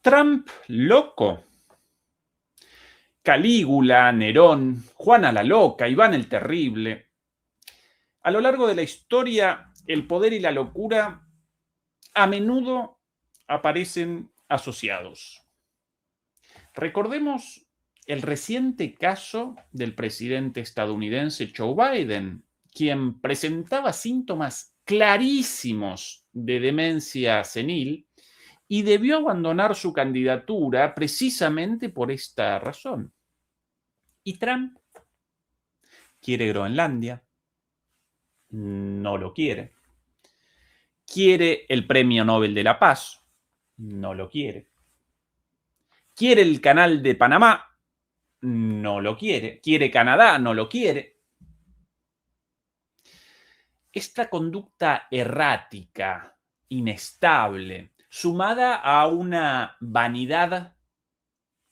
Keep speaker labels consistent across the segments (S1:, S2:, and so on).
S1: Trump loco. Calígula, Nerón, Juana la Loca, Iván el Terrible. A lo largo de la historia, el poder y la locura a menudo aparecen asociados. Recordemos el reciente caso del presidente estadounidense Joe Biden, quien presentaba síntomas clarísimos de demencia senil y debió abandonar su candidatura precisamente por esta razón. Y Trump quiere Groenlandia, no lo quiere. Quiere el Premio Nobel de la Paz, no lo quiere. Quiere el Canal de Panamá, no lo quiere. Quiere Canadá, no lo quiere. Esta conducta errática, inestable, sumada a una vanidad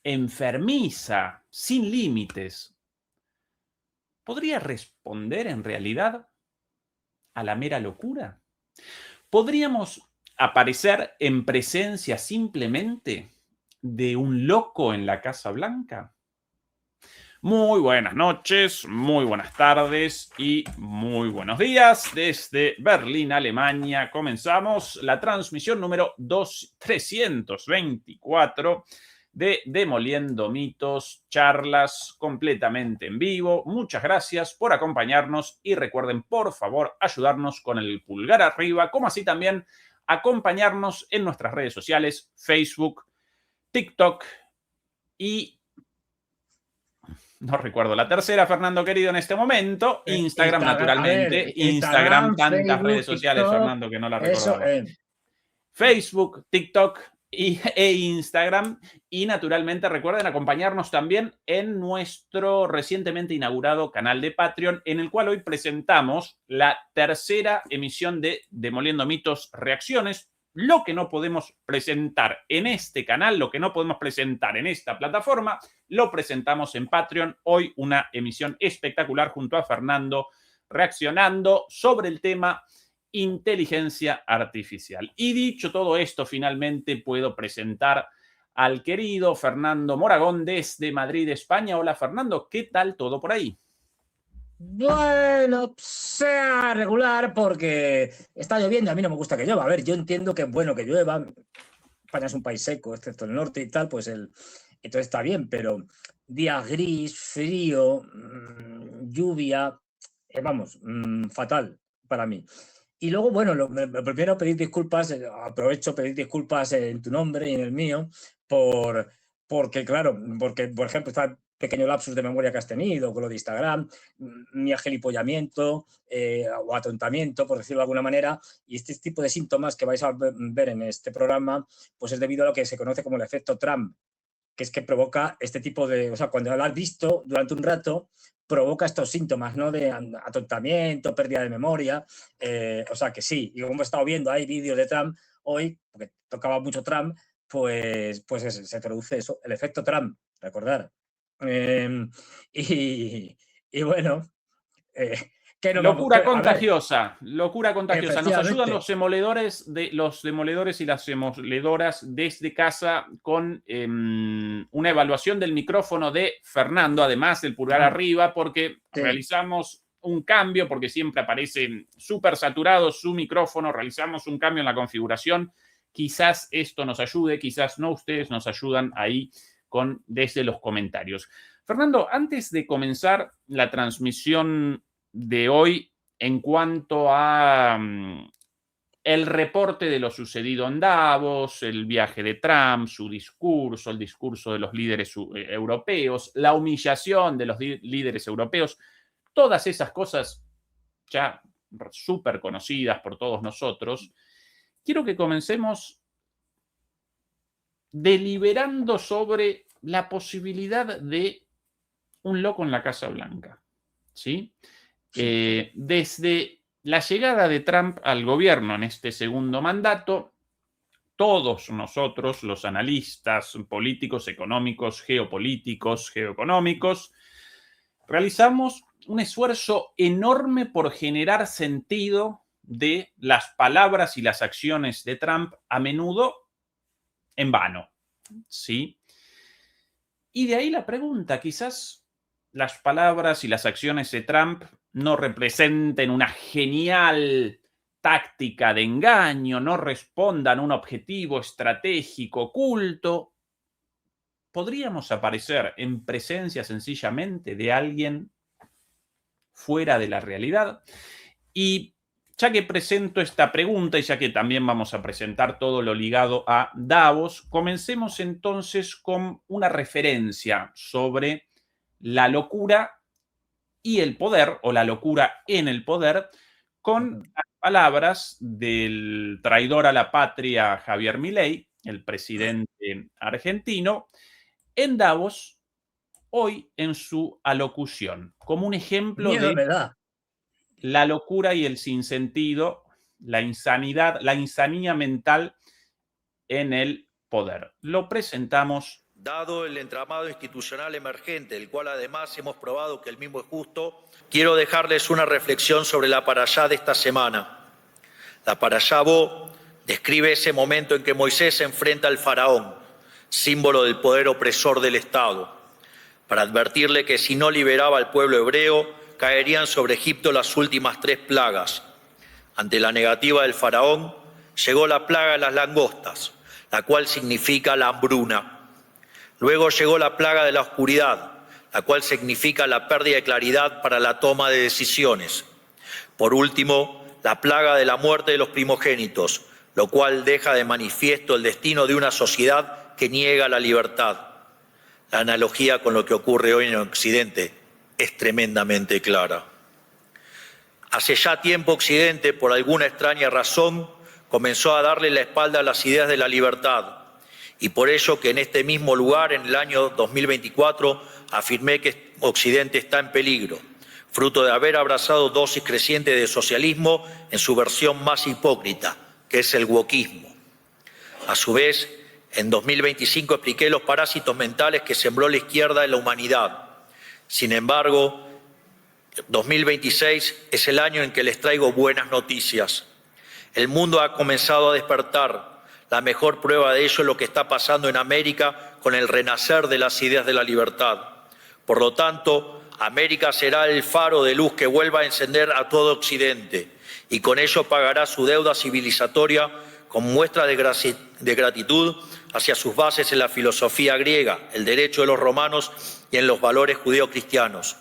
S1: enfermiza, sin límites, ¿podría responder en realidad a la mera locura? ¿Podríamos aparecer en presencia simplemente de un loco en la Casa Blanca? Muy buenas noches, muy buenas tardes y muy buenos días. Desde Berlín, Alemania, comenzamos la transmisión número 324 de Demoliendo Mitos, charlas completamente en vivo. Muchas gracias por acompañarnos y recuerden, por favor, ayudarnos con el pulgar arriba, como así también acompañarnos en nuestras redes sociales, Facebook, TikTok y no recuerdo la tercera, Fernando querido, en este momento. Instagram, naturalmente. Instagram, tantas
S2: Facebook,
S1: redes sociales,
S2: TikTok,
S1: Fernando, que no la recordaba.
S2: Eso,
S1: Facebook, TikTok e Instagram. Y naturalmente recuerden acompañarnos también en nuestro recientemente inaugurado canal de Patreon, en el cual hoy presentamos la tercera emisión de Demoliendo Mitos Reacciones. Lo que no podemos presentar en este canal, lo que no podemos presentar en esta plataforma, lo presentamos en Patreon. Hoy una emisión espectacular junto a Fernando, reaccionando sobre el tema inteligencia artificial. Y dicho todo esto, finalmente puedo presentar al querido Fernando Moragón desde Madrid, España. Hola, Fernando, ¿qué tal todo por ahí?
S2: Bueno, sea regular porque está lloviendo, a mí no me gusta que llueva. A ver, yo entiendo que es bueno que llueva. España es un país seco, excepto el norte y tal, pues entonces está bien, pero día gris, frío, lluvia, vamos, fatal para mí. Y luego, bueno, primero pedir disculpas, aprovecho pedir disculpas en tu nombre y en el mío, porque claro, porque por ejemplo está pequeño lapsus de memoria que has tenido con lo de Instagram, mi agilipollamiento o atontamiento, por decirlo de alguna manera, y este tipo de síntomas que vais a ver en este programa, pues es debido a lo que se conoce como el efecto Trump, que es que provoca este tipo de, o sea, cuando lo has visto durante un rato, provoca estos síntomas, ¿no? De atontamiento, pérdida de memoria, o sea que sí, y como hemos estado viendo, hay vídeos de Trump hoy, porque tocaba mucho Trump, pues se produce eso, el efecto Trump, recordar. Y bueno, ¿qué nos
S1: Locura
S2: a ver,
S1: contagiosa, locura contagiosa. Nos ayudan
S2: efectivamente.
S1: los demoledores y las demoledoras desde casa con una evaluación del micrófono de Fernando, además del pulgar arriba, porque
S2: Sí.
S1: realizamos un cambio, porque siempre aparece súper saturado su micrófono, realizamos un cambio en la configuración. Quizás esto nos ayude, quizás no, ustedes nos ayudan ahí desde los comentarios. Fernando, antes de comenzar la transmisión de hoy en cuanto a el reporte de lo sucedido en Davos, el viaje de Trump, su discurso, el discurso de los líderes europeos, la humillación de los líderes europeos, todas esas cosas ya súper conocidas por todos nosotros. Quiero que comencemos deliberando sobre la posibilidad de un loco en la Casa Blanca, ¿sí? Desde la llegada de Trump al gobierno en este segundo mandato, todos nosotros, los analistas políticos, económicos, geoeconómicos, realizamos un esfuerzo enorme por generar sentido de las palabras y las acciones de Trump, a menudo en vano, ¿sí? Y de ahí la pregunta, quizás las palabras y las acciones de Trump no representen una genial táctica de engaño, no respondan a un objetivo estratégico oculto. Podríamos aparecer en presencia sencillamente de alguien fuera de la realidad. Y ya que presento esta pregunta y ya que también vamos a presentar todo lo ligado a Davos, comencemos entonces con una referencia sobre la locura y el poder, o la locura en el poder, con las palabras del traidor a la patria Javier Milei, el presidente argentino, en Davos, hoy en su alocución, como un ejemplo
S2: Miedo
S1: de
S2: me da.
S1: la locura y el sinsentido, la insanidad, la insanía mental en el poder. Lo presentamos.
S3: Dado el entramado institucional emergente, el cual además hemos probado que el mismo es justo, quiero dejarles una reflexión sobre la parashá de esta semana. La parashá Bo describe ese momento en que Moisés se enfrenta al faraón, símbolo del poder opresor del Estado, para advertirle que si no liberaba al pueblo hebreo, caerían sobre Egipto las últimas 3 plagas. Ante la negativa del faraón, llegó la plaga de las langostas, la cual significa la hambruna. Luego llegó la plaga de la oscuridad, la cual significa la pérdida de claridad para la toma de decisiones. Por último, la plaga de la muerte de los primogénitos, lo cual deja de manifiesto el destino de una sociedad que niega la libertad. La analogía con lo que ocurre hoy en Occidente es tremendamente clara. Hace ya tiempo Occidente, por alguna extraña razón, comenzó a darle la espalda a las ideas de la libertad. Y por ello que en este mismo lugar, en el año 2024, afirmé que Occidente está en peligro, fruto de haber abrazado dosis crecientes de socialismo en su versión más hipócrita, que es el wokismo. A su vez, en 2025 expliqué los parásitos mentales que sembró la izquierda en la humanidad. Sin embargo, 2026 es el año en que les traigo buenas noticias. El mundo ha comenzado a despertar. La mejor prueba de ello es lo que está pasando en América con el renacer de las ideas de la libertad. Por lo tanto, América será el faro de luz que vuelva a encender a todo Occidente y con ello pagará su deuda civilizatoria con muestra de gratitud hacia sus bases en la filosofía griega, el derecho de los romanos y en los valores judeocristianos.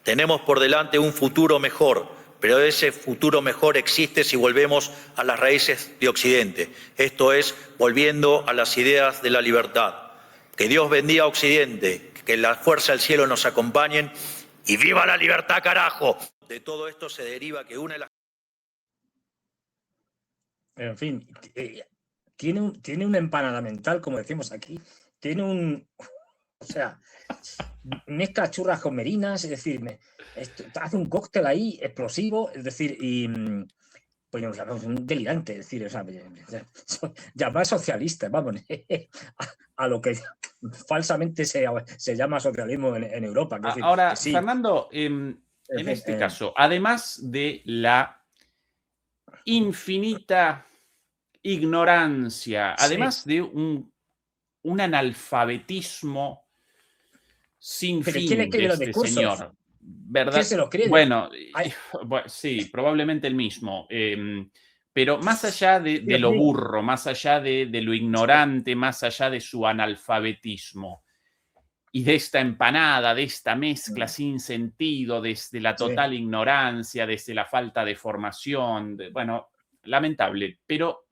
S3: Tenemos por delante un futuro mejor, pero ese futuro mejor existe si volvemos a las raíces de Occidente, esto es, volviendo a las ideas de la libertad. Que Dios bendiga a Occidente, que la fuerza del cielo nos acompañen y ¡viva la libertad, carajo! De todo esto se deriva que una de las...
S2: En fin, tiene una empanada mental, como decimos aquí, tiene un... O sea, mezcla churras con merinas, es decir, hace un cóctel ahí explosivo, es decir, y pues un delirante, es decir, o sea, llamar socialista, vamos, a lo que falsamente se llama socialismo en Europa.
S1: Decir, ahora, sí. Fernando, en este caso, además de la infinita ignorancia, además de un analfabetismo sin fin de este señor, ¿verdad?
S2: ¿Quién se lo cree?
S1: Bueno, sí, probablemente el mismo. Pero más allá de lo burro, más allá de lo ignorante, más allá de su analfabetismo y de esta empanada, de esta mezcla sin sentido, desde la total ignorancia, desde la falta de formación, bueno, lamentable. Pero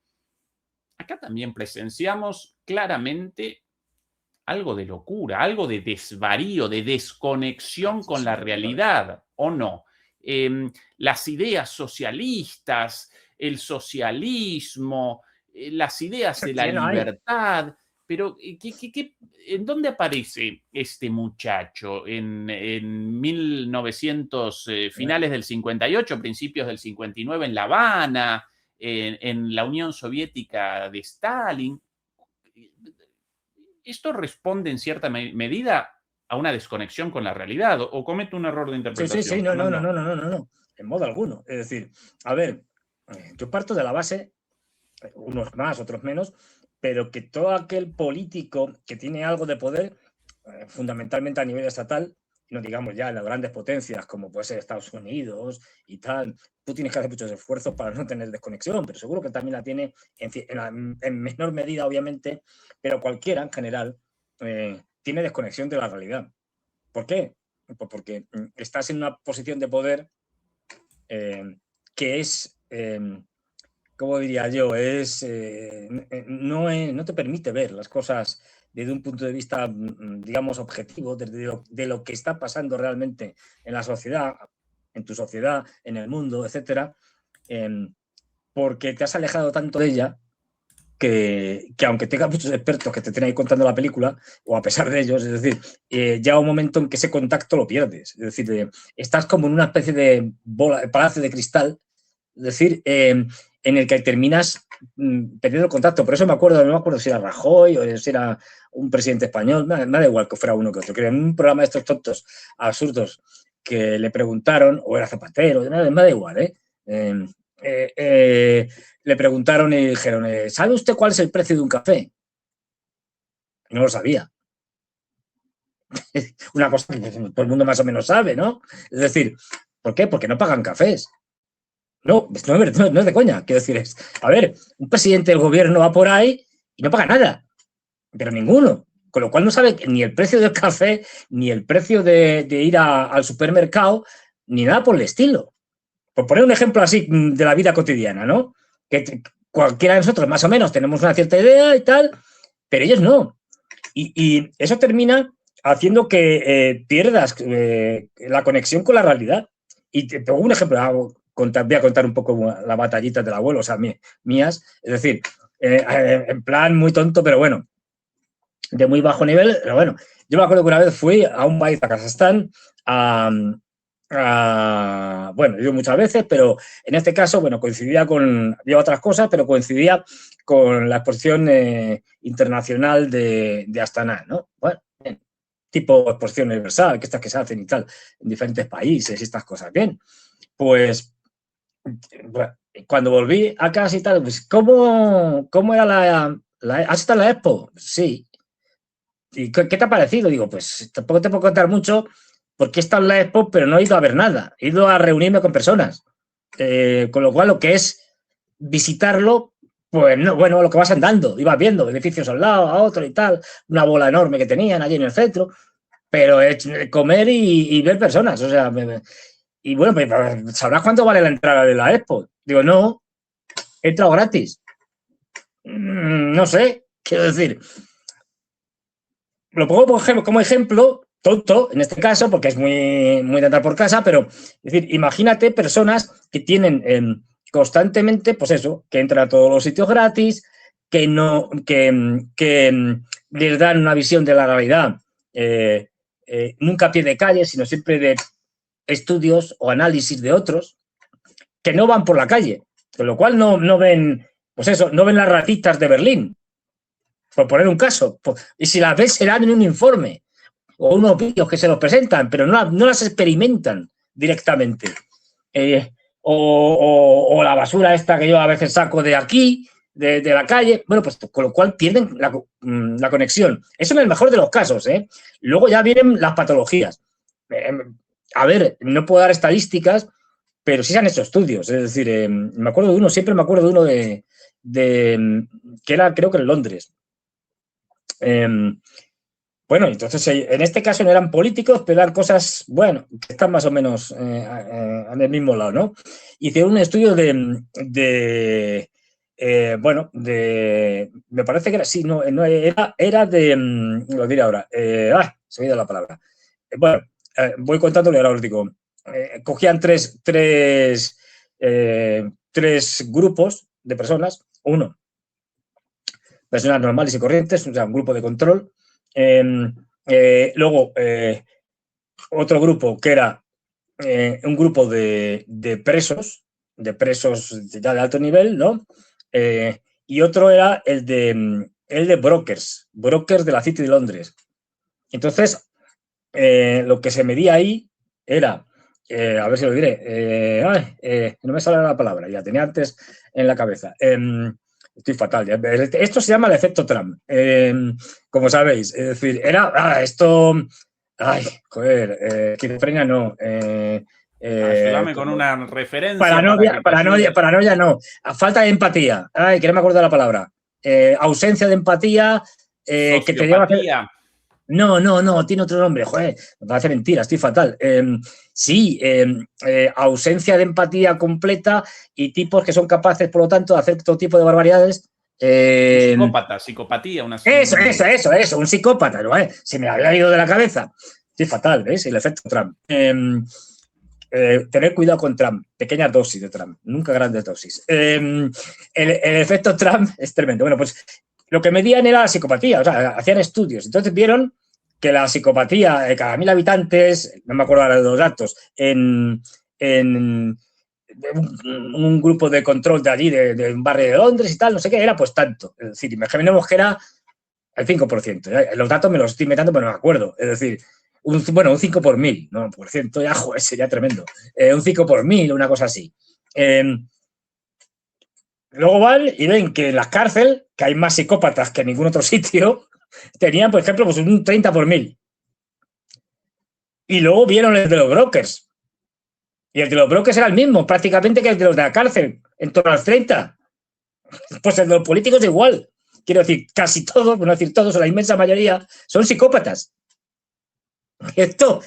S1: acá también presenciamos claramente algo de locura, algo de desvarío, de desconexión con la realidad, ¿o no? Las ideas socialistas, el socialismo, las ideas de la libertad, pero ¿en dónde aparece este muchacho? ¿En 1900, finales del 58, principios del 59 en La Habana, en la Unión Soviética de Stalin? ¿Esto responde en cierta medida a una desconexión con la realidad o comete un error de interpretación?
S2: Sí, no, en modo alguno. Es decir, a ver, yo parto de la base, unos más, otros menos, pero que todo aquel político que tiene algo de poder, fundamentalmente a nivel estatal, no digamos ya en las grandes potencias como puede ser Estados Unidos y tal, tú tienes que hacer muchos esfuerzos para no tener desconexión, pero seguro que también la tiene en menor medida, obviamente, pero cualquiera en general tiene desconexión de la realidad. ¿Por qué? Pues porque estás en una posición de poder que es, ¿cómo diría yo? No te permite ver las cosas desde un punto de vista, digamos, objetivo, de lo que está pasando realmente en la sociedad, en tu sociedad, en el mundo, etcétera, porque te has alejado tanto de ella que aunque tengas muchos expertos que te estén ahí contando la película, o a pesar de ellos, es decir, llega un momento en que ese contacto lo pierdes. Es decir, estás como en una especie de palacio de cristal, es decir, en el que terminas perdiendo el contacto. Por eso no me acuerdo si era Rajoy o si era un presidente español, me da igual que fuera uno que otro, que en un programa de estos tontos absurdos que le preguntaron, o era Zapatero, me da igual, le preguntaron y dijeron, ¿sabe usted cuál es el precio de un café? Y no lo sabía. Una cosa que todo el mundo más o menos sabe, ¿no? Es decir, ¿por qué? Porque no pagan cafés. No es de coña. Quiero decir, a ver, un presidente del gobierno va por ahí y no paga nada, pero ninguno. Con lo cual no sabe ni el precio del café, ni el precio de ir al supermercado, ni nada por el estilo. Por poner un ejemplo así de la vida cotidiana, ¿no? Que cualquiera de nosotros más o menos tenemos una cierta idea y tal, pero ellos no. Y eso termina haciendo que pierdas la conexión con la realidad. Y te pongo un ejemplo, voy a contar un poco las batallitas del abuelo, o sea, mías, es decir, en plan muy tonto, pero bueno, de muy bajo nivel, pero bueno, yo me acuerdo que una vez fui a un país, a Kazajstán, bueno, he ido muchas veces, pero en este caso, bueno, había otras cosas, pero coincidía con la exposición internacional de Astana, ¿no? Bueno, bien, tipo exposición universal, que estas que se hacen y tal, en diferentes países y estas cosas, bien. Pues, bueno, cuando volví a casa y tal, pues, ¿cómo era ¿has estado en la Expo? Sí. ¿Y qué te ha parecido? Digo, pues tampoco te puedo contar mucho porque he estado en la Expo, pero no he ido a ver nada. He ido a reunirme con personas. Con lo cual, lo que es visitarlo, pues no, bueno, lo que vas andando, ibas viendo edificios al lado, a otro y tal, una bola enorme que tenían allí en el centro, pero comer y ver personas, o sea, y bueno, pues, ¿sabrás cuánto vale la entrada de la Expo? Digo, no, he entrado gratis. No sé, quiero decir, lo pongo como ejemplo, tonto en este caso, porque es muy de andar por casa, pero es decir, imagínate personas que tienen constantemente, pues eso, que entran a todos los sitios gratis, que les dan una visión de la realidad nunca a pie de calle, sino siempre de estudios o análisis de otros, que no van por la calle, con lo cual no ven, pues eso, no ven las ratitas de Berlín, por poner un caso, y si las ves serán en un informe o unos vídeos que se los presentan, pero no las experimentan directamente. O la basura esta que yo a veces saco de aquí, de la calle, bueno, pues con lo cual pierden la conexión. Eso en el mejor de los casos, ¿eh? Luego ya vienen las patologías. A ver, no puedo dar estadísticas, pero sí se han hecho estudios. Es decir, siempre me acuerdo de uno que era, creo que en Londres. Bueno, entonces en este caso no eran políticos, pero eran cosas, bueno, que están más o menos en el mismo lado, ¿no? Hicieron un estudio me parece que era, sí, no era de, lo diré ahora, se me ha ido la palabra. Bueno, voy contándolo y ahora os digo. Cogían tres grupos de personas, uno, personas normales y corrientes, o sea, un grupo de control. Luego, otro grupo que era un grupo de presos ya de alto nivel, ¿no? Y otro era el de brokers de la City de Londres. Entonces, lo que se medía ahí era, a ver si lo diré, no me sale la palabra, ya tenía antes en la cabeza. Estoy fatal. Esto se llama el efecto Trump, como sabéis. Es decir, era esto... Ay, joder, esquizofrenia no.
S1: Ayúdame con una referencia.
S2: Paranoia no. Falta de empatía. Ay, que no me acuerdo de la palabra. Ausencia de empatía. Que te lleva a hacer... No, tiene otro nombre. Joder, me parece mentira, estoy fatal. Sí, ausencia de empatía completa y tipos que son capaces, por lo tanto, de hacer todo tipo de barbaridades.
S1: Psicópata, psicopatía.
S2: Eso, un psicópata. ¿No? Se me había ido de la cabeza. Estoy fatal, ¿ves? El efecto Trump. Tener cuidado con Trump, pequeñas dosis de Trump, nunca grandes dosis. El efecto Trump es tremendo. Bueno, pues lo que medían era la psicopatía, o sea, hacían estudios. Entonces vieron que la psicopatía, cada 1000 habitantes, no me acuerdo ahora de los datos, en un grupo de control de allí, de un barrio de Londres y tal, no sé qué, era pues tanto. Es decir, imaginemos que era el 5%. Los datos me los estoy inventando, pero no me acuerdo. Es decir, un 5 por 1000, no, por ciento, ya, joder, sería tremendo. Un 5 por 1000, una cosa así. Luego van y ven que en las cárceles, que hay más psicópatas que en ningún otro sitio, tenían, por ejemplo, pues un 30 por 1000. Y luego vieron el de los brokers. Y el de los brokers era el mismo, prácticamente, que el de los de la cárcel, en torno a los 30. Pues el de los políticos igual. Quiero decir, casi todos, por no decir todos, o la inmensa mayoría, son psicópatas. Esto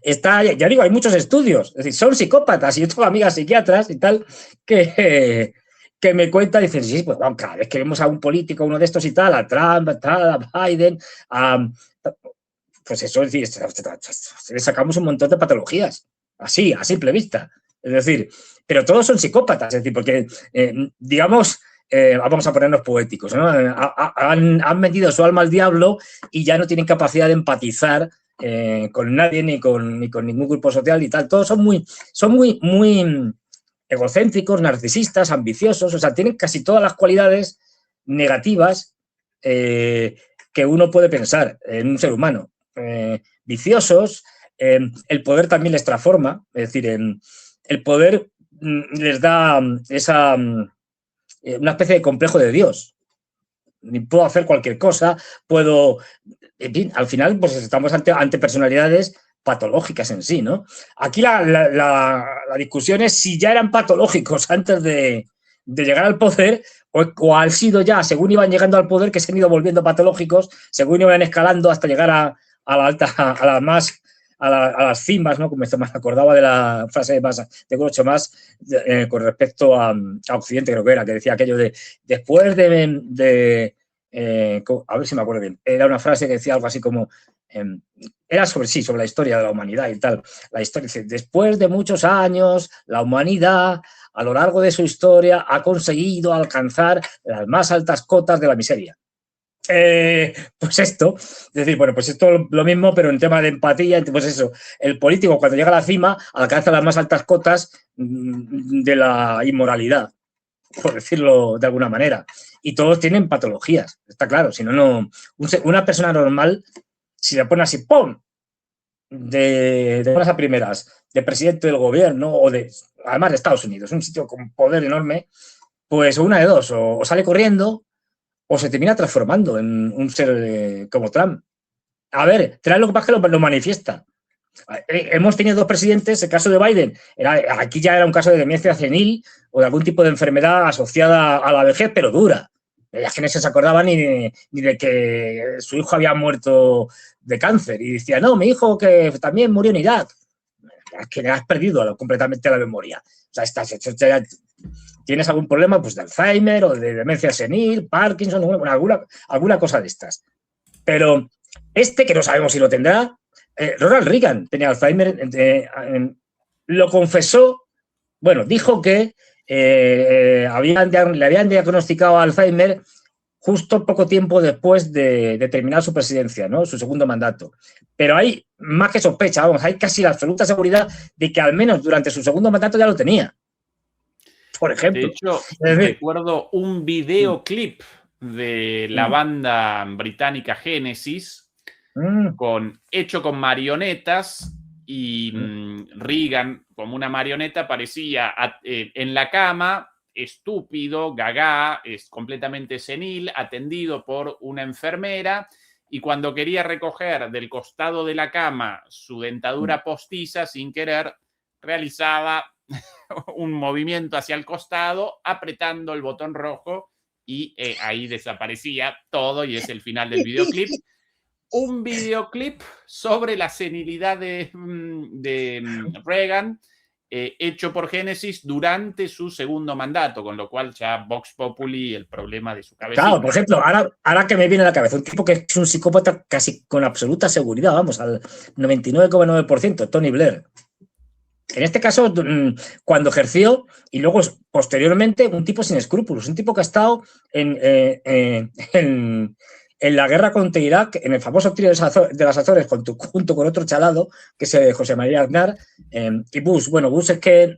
S2: está, ya digo, hay muchos estudios, es decir, son psicópatas, y yo tengo amigas psiquiatras y tal que me cuentan y dicen, sí, pues bueno, cada vez que vemos a un político, uno de estos y tal, a Trump, a Biden, pues eso, es decir, le sacamos un montón de patologías, así, a simple vista. Es decir, pero todos son psicópatas, es decir, porque, digamos, vamos a ponernos poéticos, ¿no? Han metido su alma al diablo y ya no tienen capacidad de empatizar con nadie ni con ningún grupo social y tal. Todos son muy egocéntricos, narcisistas, ambiciosos, o sea, tienen casi todas las cualidades negativas que uno puede pensar en un ser humano. Viciosos, el poder también les transforma, es decir, el poder les da una especie de complejo de Dios. Puedo hacer cualquier cosa, puedo... En fin, al final pues estamos ante personalidades patológicas en sí, ¿no? Aquí la discusión es si ya eran patológicos antes de llegar al poder o han sido ya, según iban llegando al poder, que se han ido volviendo patológicos, según iban escalando hasta llegar a las cimas, ¿no? Como me acordaba de la frase de Groucho Marx con respecto a Occidente, creo que era, que decía aquello de después a ver si me acuerdo bien, era una frase que decía algo así como, era sobre la historia de la humanidad y tal. La historia dice, después de muchos años, la humanidad, a lo largo de su historia, ha conseguido alcanzar las más altas cotas de la miseria. Pues esto, es decir, bueno, pues esto lo mismo, pero en tema de empatía, pues eso, el político cuando llega a la cima alcanza las más altas cotas de la inmoralidad, por decirlo de alguna manera, y todos tienen patologías, está claro, si no, una persona normal, si le pone así, ¡pum!, de buenas a primeras, de presidente del gobierno, además de Estados Unidos, un sitio con poder enorme, pues una de dos, o sale corriendo, o se termina transformando en un ser como Trump. A ver, Trump lo que pasa es que lo manifiesta. Hemos tenido dos presidentes, el caso de Biden, aquí ya era un caso de demencia senil o de algún tipo de enfermedad asociada a la vejez, pero dura. Es que no se acordaba ni de que su hijo había muerto de cáncer. Y decía, no, mi hijo que también murió en Irak. Es que le has perdido completamente la memoria. O sea, ¿tienes algún problema pues, de Alzheimer o de demencia senil, Parkinson, alguna cosa de estas? Pero que no sabemos si lo tendrá, Ronald Reagan tenía Alzheimer, lo confesó, bueno, dijo que le habían diagnosticado Alzheimer justo poco tiempo después de terminar su presidencia, ¿no? Su segundo mandato. Pero hay más que sospecha, vamos, hay casi la absoluta seguridad de que al menos durante su segundo mandato ya lo tenía. Por ejemplo.
S1: De hecho, recuerdo un videoclip de la banda británica Genesis hecho con marionetas y Reagan, como una marioneta, aparecía en la cama estúpido, gagá, es completamente senil, atendido por una enfermera, y cuando quería recoger del costado de la cama su dentadura postiza, sin querer, realizaba un movimiento hacia el costado, apretando el botón rojo, y ahí desaparecía todo, y es el final del videoclip. Un videoclip sobre la senilidad de Reagan, hecho por Génesis durante su segundo mandato, con lo cual ya Vox Populi, el problema de su cabecita.
S2: Claro, por ejemplo, ahora que me viene a la cabeza, un tipo que es un psicópata casi con absoluta seguridad, vamos, al 99,9%, Tony Blair. En este caso, cuando ejerció, y luego posteriormente, un tipo sin escrúpulos, un tipo que ha estado en la guerra contra Irak, en el famoso trío de las Azores, junto con otro chalado, que es José María Aznar, y Bush. Bueno, Bush es que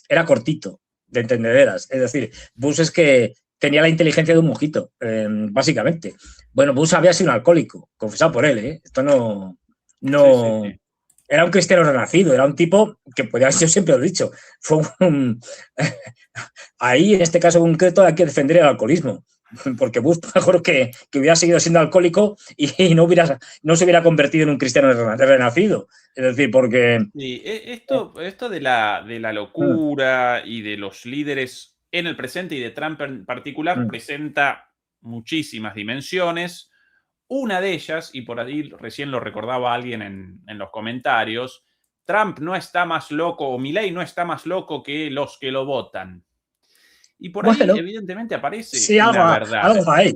S2: era cortito, de entendederas. Es decir, Bush es que tenía la inteligencia de un mojito, básicamente. Bueno, Bush había sido un alcohólico, confesado por él, ¿eh? Esto no...
S1: Sí.
S2: Era un cristiano renacido, era un tipo que podía haber, yo siempre lo he dicho, fue ahí, en este caso concreto, hay que defender el alcoholismo, porque Bush mejor que hubiera seguido siendo alcohólico y no se hubiera convertido en un cristiano renacido. Es decir, porque...
S1: Sí, esto de la locura y de los líderes en el presente y de Trump en particular presenta muchísimas dimensiones. Una de ellas, y por ahí recién lo recordaba alguien en los comentarios, Trump no está más loco, o Milei no está más loco que los que lo votan. Y por ahí,
S2: bueno,
S1: evidentemente, aparece
S2: sí,
S1: una verdad.
S2: Algo ahí.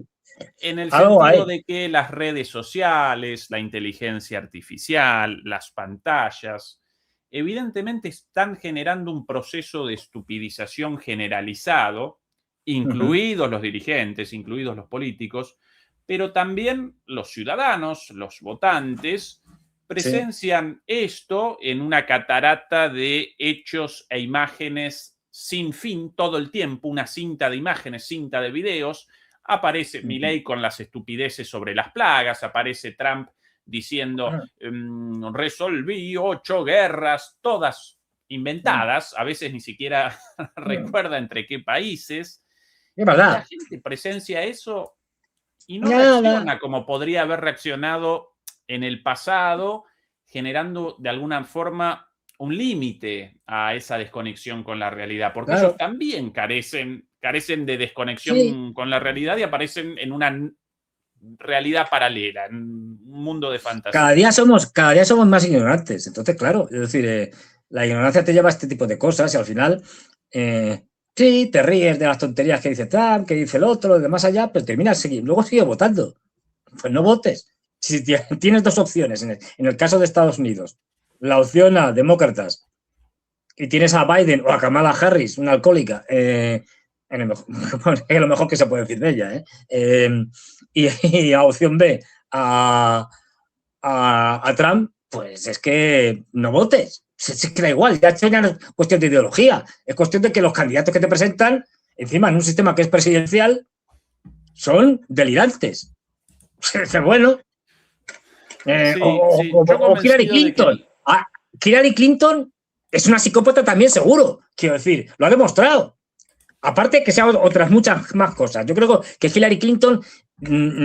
S1: En el
S2: Algo
S1: sentido
S2: ahí.
S1: de que las redes sociales, la inteligencia artificial, las pantallas, evidentemente están generando un proceso de estupidización generalizado, incluidos los dirigentes, incluidos los políticos, pero también los ciudadanos, los votantes, presencian esto en una catarata de hechos e imágenes sin fin todo el tiempo, una cinta de imágenes, cinta de videos. Aparece Milei con las estupideces sobre las plagas, aparece Trump diciendo resolví 8 guerras, todas inventadas, a veces ni siquiera recuerda entre qué países.
S2: Es verdad.
S1: La gente presencia eso y no reacciona como podría haber reaccionado en el pasado, generando de alguna forma un límite a esa desconexión con la realidad, porque ellos también carecen de desconexión con la realidad y aparecen en una realidad paralela, en un mundo de fantasía.
S2: Cada día somos más ignorantes. Entonces, claro, es decir, la ignorancia te lleva a este tipo de cosas y al final, sí, te ríes de las tonterías que dice Trump, que dice el otro, lo de más allá, pero terminas luego sigue votando. Pues no votes. Si tienes dos opciones, en el caso de Estados Unidos, la opción A, demócratas, y tienes a Biden o a Kamala Harris, una alcohólica, es lo mejor que se puede decir de ella, y a opción B, a Trump, pues es que no votes. Es que da igual, ya esto ya no es cuestión de ideología, es cuestión de que los candidatos que te presentan, encima en un sistema que es presidencial, son delirantes. Bueno. O Hillary Clinton. Hillary Clinton es una psicópata también, seguro. Quiero decir, lo ha demostrado. Aparte que sea otras muchas más cosas. Yo creo que Hillary Clinton,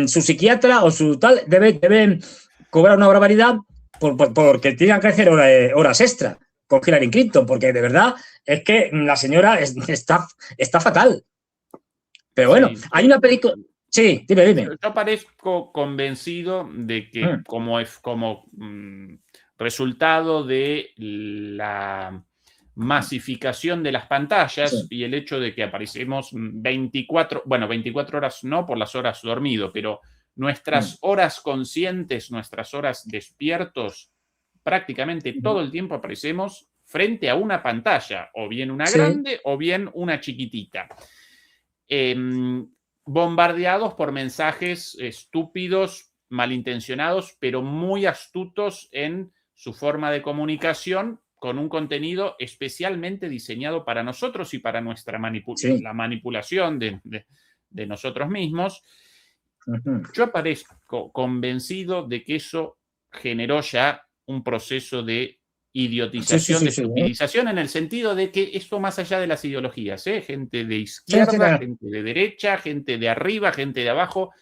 S2: su psiquiatra o su tal, debe cobrar una barbaridad porque tienen que hacer horas extra con Hillary Clinton, porque de verdad es que la señora está fatal. Pero bueno, hay una película... Sí, dime.
S1: Yo parezco convencido de que como resultado de la masificación de las pantallas y el hecho de que aparecemos 24 horas no por las horas dormido, pero nuestras horas conscientes, nuestras horas despiertos, prácticamente todo el tiempo aparecemos frente a una pantalla, o bien una grande o bien una chiquitita. Bombardeados por mensajes estúpidos, malintencionados, pero muy astutos en su forma de comunicación, con un contenido especialmente diseñado para nosotros y para nuestra la manipulación de nosotros mismos. Yo aparezco convencido de que eso generó ya un proceso de idiotización, desutilización, en el sentido de que esto más allá de las ideologías, gente de izquierda, gente de derecha, gente de arriba, gente de abajo,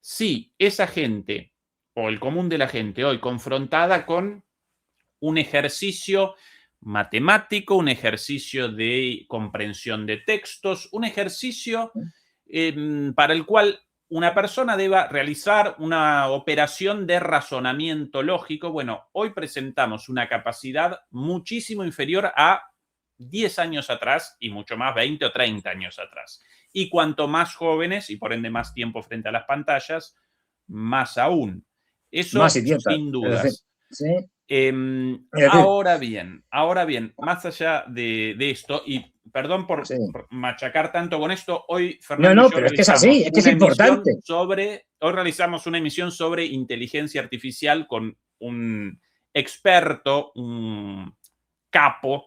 S1: sí, esa gente o el común de la gente hoy confrontada con un ejercicio matemático, un ejercicio de comprensión de textos, un ejercicio para el cual una persona deba realizar una operación de razonamiento lógico. Bueno, hoy presentamos una capacidad muchísimo inferior a 10 años atrás y mucho más 20 o 30 años atrás. Y cuanto más jóvenes y por ende más tiempo frente a las pantallas, más aún. Eso
S2: más idiota,
S1: sin dudas.
S2: ¿sí?
S1: Ahora bien, más allá de esto, y perdón por machacar tanto con esto, hoy Fernando
S2: no, pero es que es así, es que es importante.
S1: Hoy realizamos una emisión sobre inteligencia artificial con un experto, un capo,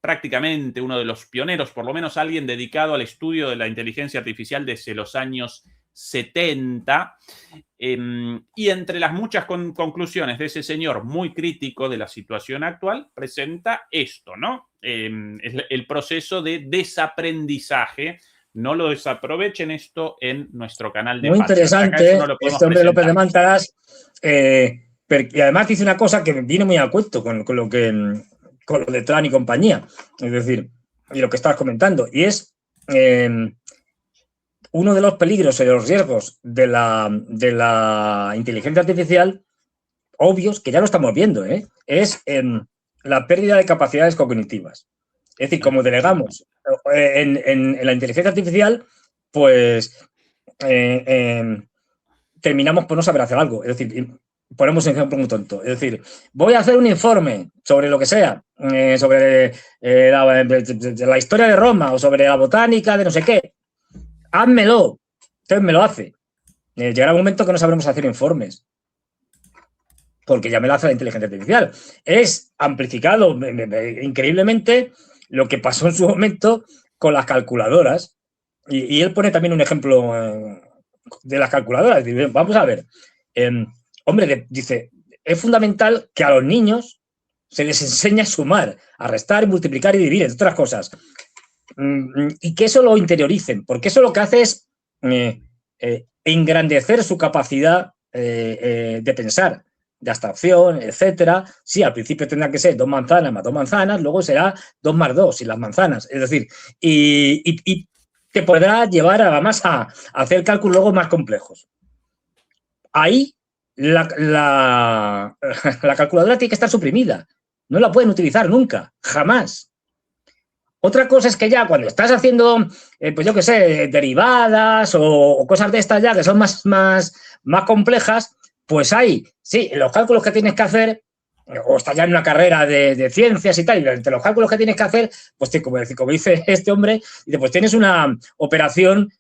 S1: prácticamente uno de los pioneros, por lo menos alguien dedicado al estudio de la inteligencia artificial desde los años 70, y entre las muchas conclusiones de ese señor muy crítico de la situación actual, presenta esto, ¿no? El proceso de desaprendizaje. No lo desaprovechen esto en nuestro canal de
S2: Muy
S1: Patreon.
S2: interesante, este hombre López de Mántaras, y además dice una cosa que viene muy a cuento con lo de Trump y compañía, es decir, y lo que estabas comentando, y es uno de los peligros y de los riesgos de la inteligencia artificial, obvios, que ya lo estamos viendo, es la pérdida de capacidades cognitivas. Es decir, como delegamos en la inteligencia artificial, pues terminamos por no saber hacer algo. Es decir, ponemos un ejemplo muy tonto. Es decir, voy a hacer un informe sobre lo que sea, sobre la historia de Roma o sobre la botánica de no sé qué. Házmelo. Entonces me lo hace. Llegará un momento que no sabremos hacer informes, porque ya me lo hace la inteligencia artificial. Es amplificado increíblemente lo que pasó en su momento con las calculadoras. Y él pone también un ejemplo de las calculadoras. Dice, vamos a ver. Hombre, dice, es fundamental que a los niños se les enseñe a sumar, a restar, multiplicar y dividir, entre otras cosas. Y que eso lo interioricen, porque eso lo que hace es engrandecer su capacidad de pensar, de abstracción, etcétera. Sí, al principio tendrá que ser 2 manzanas más 2 manzanas, luego será 2 más 2 y las manzanas. Es decir, y te podrá llevar además a hacer cálculos luego más complejos. Ahí la calculadora tiene que estar suprimida. No la pueden utilizar nunca, jamás. Otra cosa es que ya cuando estás haciendo, pues yo qué sé, derivadas o cosas de estas ya que son más complejas, pues hay, sí, los cálculos que tienes que hacer, o estás ya en una carrera de ciencias y tal, y entre los cálculos que tienes que hacer, pues como dice este hombre, pues tienes una operación,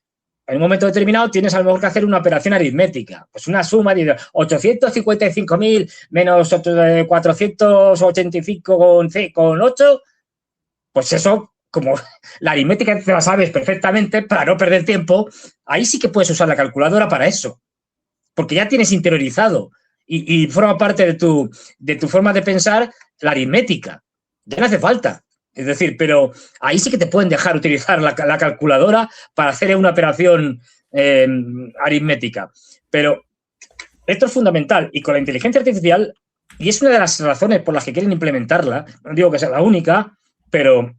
S2: en un momento determinado tienes a lo mejor que hacer una operación aritmética, pues una suma de 855.000 menos 485,8, pues eso, como la aritmética te la sabes perfectamente, para no perder tiempo, ahí sí que puedes usar la calculadora para eso, porque ya tienes interiorizado y forma parte de tu forma de pensar la aritmética. Ya no hace falta. Es decir, pero ahí sí que te pueden dejar utilizar la calculadora para hacer una operación aritmética. Pero esto es fundamental. Y con la inteligencia artificial, y es una de las razones por las que quieren implementarla, no digo que sea la única, pero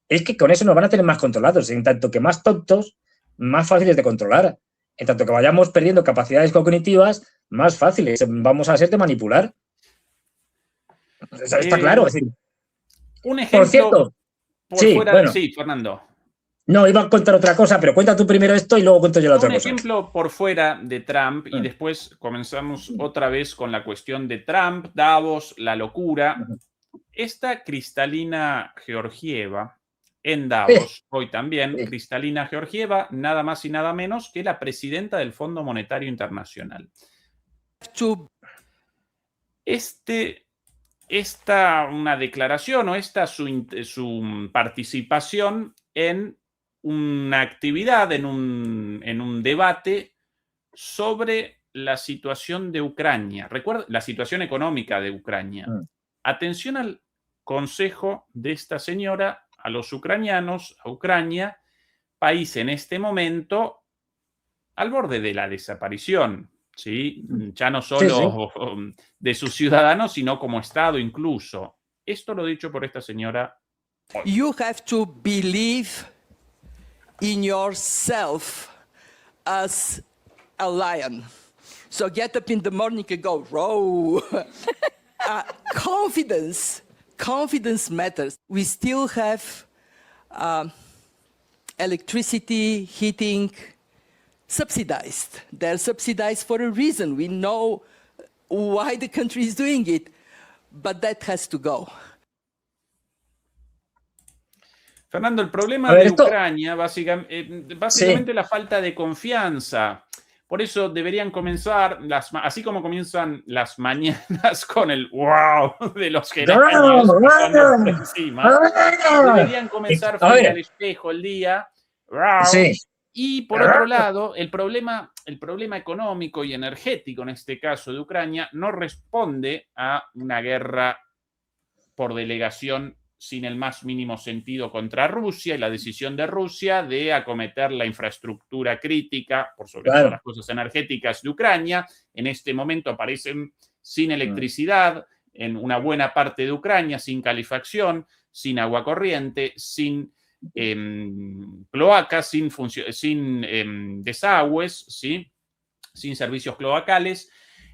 S2: es que con eso nos van a tener más controlados. En tanto que más tontos, más fáciles de controlar. En tanto que vayamos perdiendo capacidades cognitivas, más fáciles vamos a ser de manipular. Está claro. Es decir,
S1: un ejemplo,
S2: por cierto,
S1: sí, Fernando.
S2: No, iba a contar otra cosa, pero cuenta tú primero esto y luego cuento yo la otra cosa.
S1: Un ejemplo por fuera de Trump, y después comenzamos otra vez con la cuestión de Trump, Davos, la locura. Esta Kristalina Georgieva, en Davos, hoy también, Kristalina Georgieva, nada más y nada menos que la presidenta del Fondo Monetario Internacional. Una declaración o su participación en una actividad, en un debate sobre la situación de Ucrania. Recuerda la situación económica de Ucrania. Atención al consejo de esta señora a los ucranianos, a Ucrania, país en este momento al borde de la desaparición, ¿sí? Ya no solo de sus ciudadanos, sino como Estado incluso. Esto lo dicho por esta señora hoy.
S4: You have to believe in yourself as a lion. So get up in the morning and go, row. Confidence matters. We still have electricity, heating, subsidized. They're subsidized for a reason. We know why the country is doing it, but that has to go.
S1: Fernando, el problema de Ucrania, básicamente la falta de confianza. Por eso deberían comenzar, así como comienzan las mañanas con el wow de los geranios pasando por encima, deberían comenzar frente al espejo el día. Wow. Sí. Y por otro lado, el problema económico y energético, en este caso de Ucrania, no responde a una guerra por delegación sin el más mínimo sentido contra Rusia y la decisión de Rusia de acometer la infraestructura crítica, por sobre todo las cosas energéticas de Ucrania. En este momento aparecen sin electricidad en una buena parte de Ucrania, sin calefacción, sin agua corriente, sin cloacas, sin desagües, ¿sí? Sin servicios cloacales.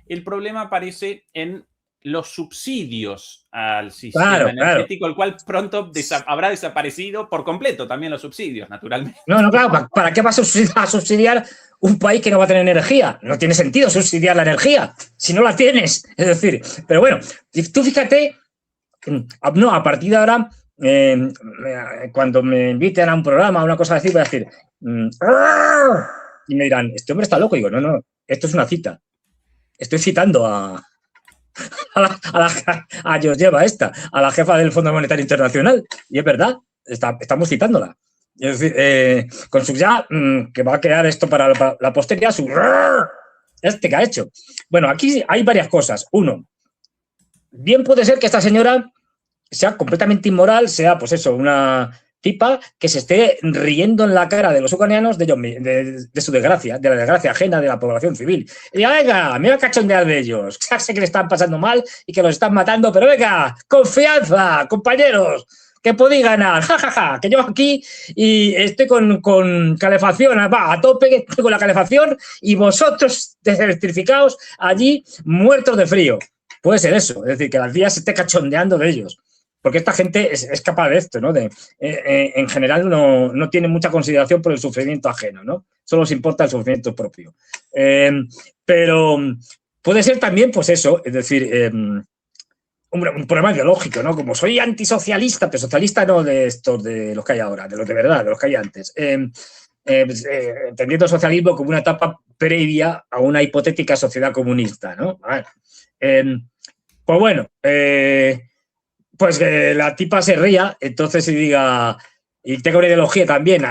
S1: El problema aparece en los subsidios al sistema energético, el cual pronto habrá desaparecido por completo también los subsidios, naturalmente.
S2: No, claro, ¿para qué vas a subsidiar un país que no va a tener energía? No tiene sentido subsidiar la energía si no la tienes. Es decir, pero bueno, tú fíjate, no, a partir de ahora, cuando me inviten a un programa o una cosa así, voy a decir, y me dirán, este hombre está loco. Y digo, no, esto es una cita. Estoy citando a Georgieva a la jefa del Fondo Monetario Internacional. Y es verdad, estamos citándola. Es decir, con su que va a crear esto para la posteridad, que ha hecho. Bueno, aquí hay varias cosas. Uno, bien puede ser que esta señora sea completamente inmoral, sea, pues eso, una tipa que se esté riendo en la cara de los ucranianos de su desgracia, de la desgracia ajena de la población civil. Y diga, venga, me voy a cachondear de ellos. Ya sé que le están pasando mal y que los están matando, pero venga, confianza, compañeros, que podéis ganar, jajaja, que yo aquí y estoy con calefacción, a tope con la calefacción y vosotros deselectrificados allí muertos de frío. Puede ser eso, es decir, que la tía se esté cachondeando de ellos. Porque esta gente es capaz de esto, ¿no? En general no tiene mucha consideración por el sufrimiento ajeno, ¿no? Solo les importa el sufrimiento propio. Pero puede ser también, pues eso, es decir, un problema ideológico, ¿no? Como soy antisocialista, pero socialista no de estos, de los que hay ahora, de los de verdad, de los que hay antes. Entendiendo el socialismo como una etapa previa a una hipotética sociedad comunista, ¿no? Pues bueno, pues que la tipa se ría, entonces y diga, y tenga una ideología también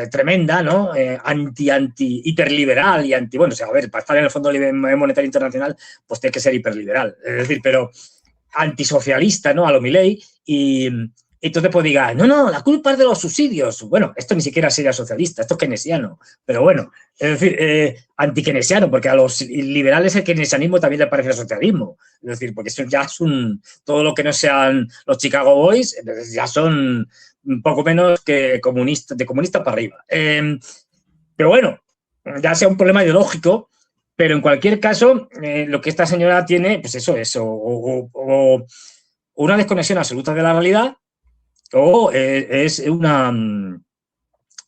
S2: tremenda, ¿no? Hiperliberal y anti, bueno, o sea, a ver, para estar en el Fondo Monetario Internacional, pues tiene que ser hiperliberal, es decir, pero antisocialista, ¿no? A lo Milei, y entonces pues diga, no, la culpa es de los subsidios. Bueno, esto ni siquiera sería socialista, esto es keynesiano, pero bueno, es decir, anti-keynesiano, porque a los liberales el keynesianismo también le parece socialismo, es decir, porque eso ya es todo lo que no sean los Chicago Boys, ya son un poco menos que comunistas, de comunistas para arriba. Pero bueno, ya sea un problema ideológico, pero en cualquier caso, lo que esta señora tiene, pues eso, o una desconexión absoluta de la realidad, o es una...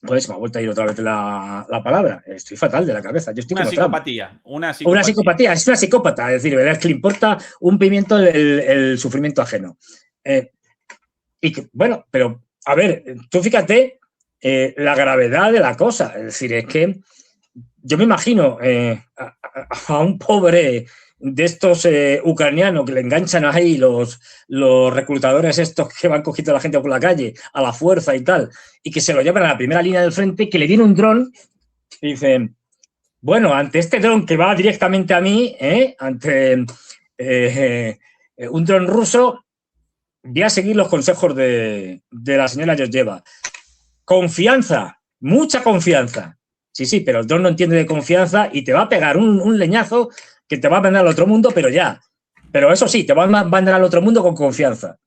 S2: Pues me ha vuelto a ir otra vez la palabra. Estoy fatal de la cabeza. Yo estoy
S1: una psicopatía. Una
S2: psicopatía. Es una psicópata. Es decir, ¿verdad? Que le importa un pimiento el sufrimiento ajeno. Y que, bueno, pero, a ver, tú fíjate la gravedad de la cosa. Es decir, es que yo me imagino a un pobre de estos ucranianos que le enganchan ahí los reclutadores estos que van cogiendo a la gente por la calle a la fuerza y tal, y que se lo llevan a la primera línea del frente, que le viene un dron y dicen, Bueno, ante este dron que va directamente a mí, ante un dron ruso, voy a seguir los consejos de la señora Georgieva. Confianza, mucha confianza. Sí, pero el dron no entiende de confianza y te va a pegar un leñazo que te va a mandar al otro mundo, pero ya. Pero eso sí, te va a mandar al otro mundo con confianza,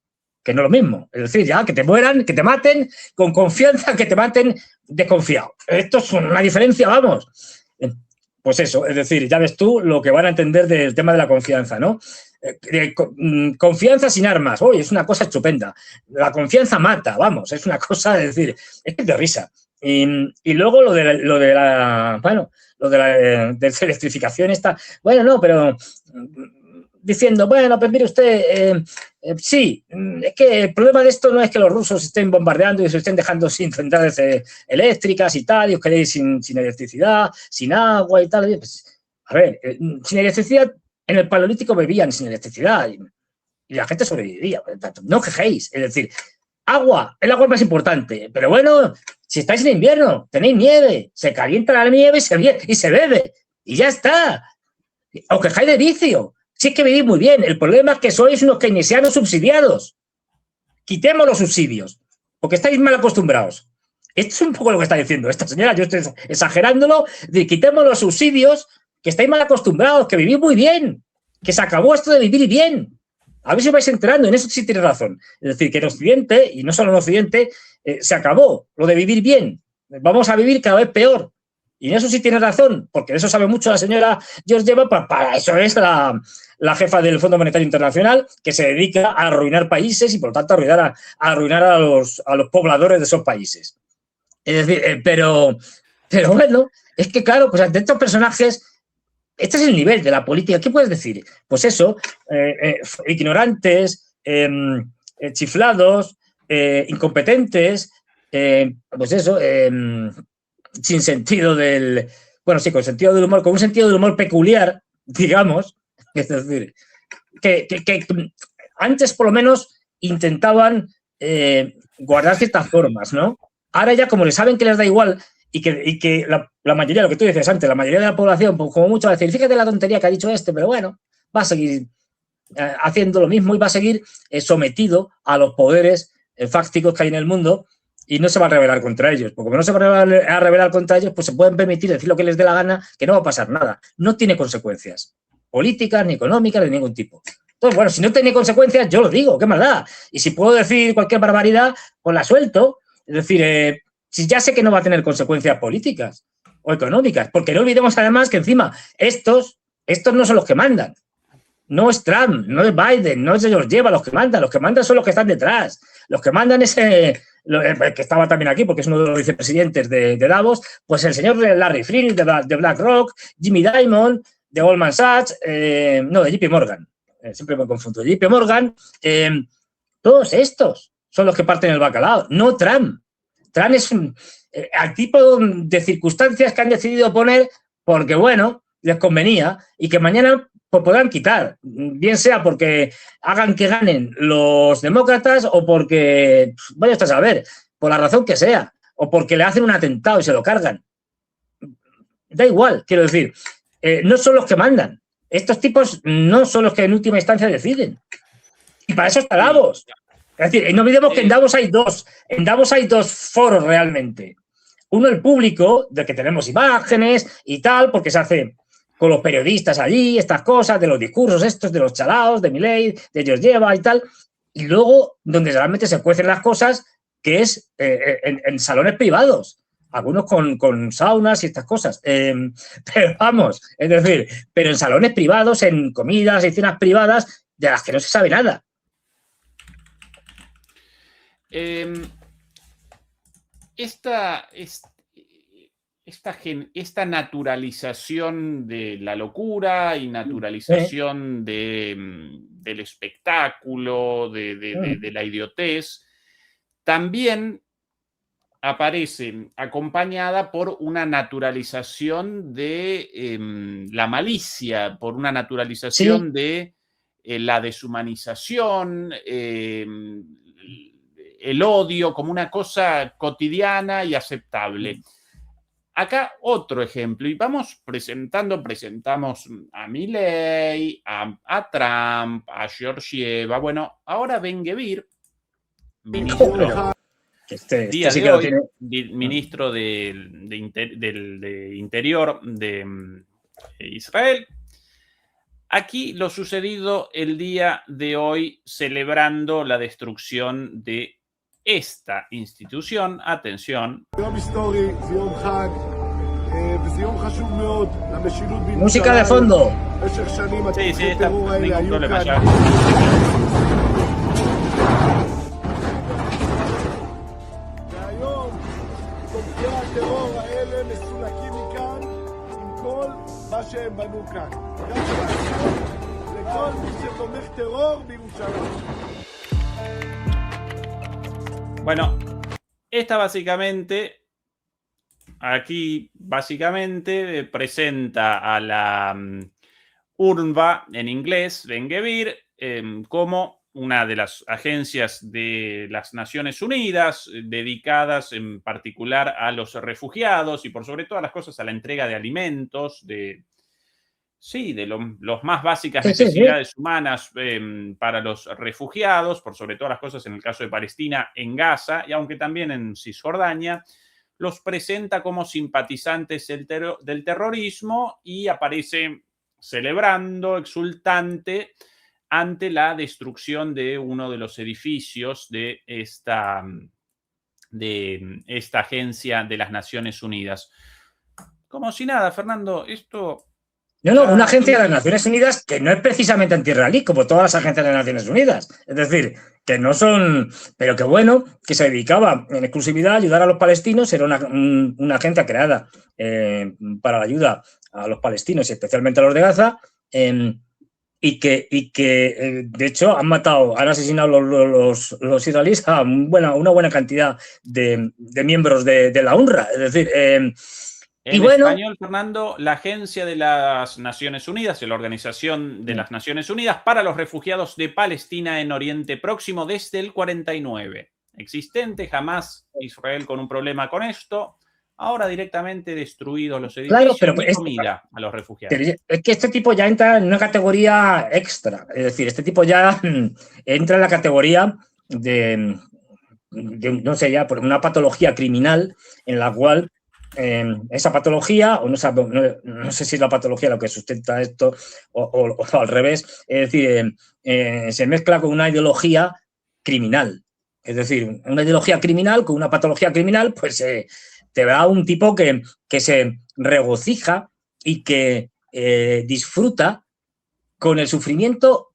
S2: que no es lo mismo. Es decir, ya, que te mueran, que te maten con confianza, que te maten desconfiado. Esto es una diferencia, vamos. Pues eso, es decir, ya ves tú lo que van a entender del tema de la confianza, ¿no? Confianza sin armas, oye, es una cosa estupenda. La confianza mata, vamos, es una cosa, es decir, es que es de risa. Y luego lo de la electrificación está, bueno, no, pero diciendo, bueno, pues mire usted, sí, es que el problema de esto no es que los rusos estén bombardeando y se estén dejando sin centrales eléctricas y tal, y os quedéis sin electricidad, sin agua y tal. Pues, a ver, sin electricidad, en el Paleolítico bebían sin electricidad y la gente sobrevivía. No quejéis, es decir, agua, el agua es más importante, pero bueno, si estáis en invierno, tenéis nieve, se calienta la nieve y se bebe, y ya está. Os quejáis de vicio. Sí que vivís muy bien. El problema es que sois unos keynesianos subsidiados. Quitemos los subsidios, porque estáis mal acostumbrados. Esto es un poco lo que está diciendo esta señora, yo estoy exagerándolo, de quitemos los subsidios, que estáis mal acostumbrados, que vivís muy bien, que se acabó esto de vivir bien. A ver si os vais enterando, en eso sí tiene razón. Es decir, que en Occidente, y no solo en Occidente, se acabó lo de vivir bien. Vamos a vivir cada vez peor. Y en eso sí tiene razón, porque de eso sabe mucho la señora Georgieva, para eso es la jefa del Fondo Monetario Internacional, que se dedica a arruinar países y, por lo tanto, a arruinar a los pobladores de esos países. Es decir, pero bueno, es que claro, pues ante estos personajes, este es el nivel de la política. ¿Qué puedes decir? Pues eso, ignorantes, chiflados, incompetentes, pues eso, sin sentido del... Bueno, sí, con sentido del humor, con un sentido del humor peculiar, digamos. Es decir, que antes por lo menos intentaban guardar ciertas formas, ¿no? Ahora ya como le saben que les da igual y que la mayoría, lo que tú decías antes, la mayoría de la población, pues como mucho va a decir, fíjate la tontería que ha dicho este, pero bueno, va a seguir haciendo lo mismo y va a seguir sometido a los poderes fácticos que hay en el mundo y no se va a rebelar contra ellos. Porque como no se va a rebelar contra ellos, pues se pueden permitir decir lo que les dé la gana, que no va a pasar nada. No tiene consecuencias políticas, ni económicas, de ningún tipo. Entonces, bueno, si no tiene consecuencias, yo lo digo, qué más da. Y si puedo decir cualquier barbaridad, pues la suelto. Es decir, si ya sé que no va a tener consecuencias políticas o económicas, porque no olvidemos además que encima estos no son los que mandan. No es Trump, no es Biden, no es Georgieva los que mandan son los que están detrás. Los que mandan es que estaba también aquí, porque es uno de los vicepresidentes de Davos, pues el señor Larry Fink de BlackRock, Jimmy Dimon, de Goldman Sachs, no, de JP Morgan, siempre me confundo, de JP Morgan, todos estos son los que parten el bacalao, no Trump. Trump es al tipo de circunstancias que han decidido poner porque, bueno, les convenía y que mañana pues podrán quitar, bien sea porque hagan que ganen los demócratas o porque, vaya usted a saber, por la razón que sea, o porque le hacen un atentado y se lo cargan. Da igual, quiero decir, no son los que mandan. Estos tipos no son los que en última instancia deciden. Y para eso está Davos. Es decir, no olvidemos que en Davos hay dos foros realmente. Uno, el público, del que tenemos imágenes y tal, porque se hace con los periodistas allí, estas cosas, de los discursos estos, de los chalaos, de Milei, de Georgieva y tal. Y luego, donde realmente se cuecen las cosas, que es en salones privados. Algunos con saunas y estas cosas. Pero vamos, es decir, pero en salones privados, en comidas y cenas privadas, de las que no se sabe nada.
S1: Esta naturalización de la locura y naturalización del espectáculo, de la idiotez, también aparece acompañada por una naturalización de la malicia, por una naturalización de la deshumanización, el odio como una cosa cotidiana y aceptable. acá otro ejemplo, y vamos presentamos a Milei, a Trump, a Georgieva. Bueno, ahora Ben-Gvir, ministro, día de hoy, ministro de Interior de Israel. Aquí lo sucedido el día de hoy, celebrando la destrucción de esta institución. Atención.
S2: Música de fondo.
S1: Sí, está ningún problema ya. Bueno, esta aquí básicamente presenta a la UNRWA en inglés, Ben-Gvir, como una de las agencias de las Naciones Unidas dedicadas en particular a los refugiados y por sobre todas las cosas a la entrega de alimentos, de los más básicas necesidades humanas para los refugiados, por sobre todas las cosas en el caso de Palestina, en Gaza, y aunque también en Cisjordania, los presenta como simpatizantes del terrorismo y aparece celebrando, exultante, ante la destrucción de uno de los edificios de esta agencia de las Naciones Unidas. Como si nada, Fernando, esto...
S2: No, una agencia de las Naciones Unidas que no es precisamente anti-israelí, como todas las agencias de las Naciones Unidas. Es decir, que no son... Pero que bueno, que se dedicaba en exclusividad a ayudar a los palestinos. Era una agencia creada para la ayuda a los palestinos y especialmente a los de Gaza. Y que de hecho, han asesinado los israelíes a una buena cantidad de miembros de la UNRWA. Es decir...
S1: En español, Fernando, la Agencia de las Naciones Unidas, la Organización de las Naciones Unidas para los Refugiados de Palestina en Oriente Próximo desde el 49. Existente, jamás Israel con un problema con esto. Ahora directamente destruidos los edificios,
S2: claro, pero
S1: comida a los refugiados.
S2: Es que este tipo ya entra en una categoría extra. Es decir, este tipo ya entra en la categoría de no sé, ya por una patología criminal en la cual esa patología, o no sé si es la patología lo que sustenta esto o al revés, es decir, se mezcla con una ideología criminal. Es decir, una ideología criminal con una patología criminal, pues te da un tipo que se regocija y que disfruta con el sufrimiento.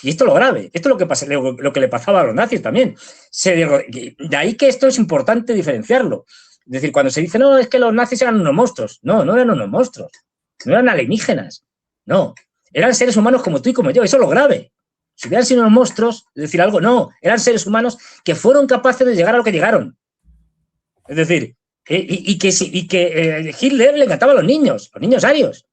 S2: Y esto es lo grave, esto es lo que le pasaba a los nazis también. De ahí que esto es importante diferenciarlo. Es decir, cuando se dice, no, es que los nazis eran unos monstruos. No, no eran unos monstruos. No eran alienígenas. No, eran seres humanos como tú y como yo. Eso es lo grave. Si hubieran sido unos monstruos, es decir, algo, no. Eran seres humanos que fueron capaces de llegar a lo que llegaron. Es decir, y que Hitler le encantaba a los niños arios.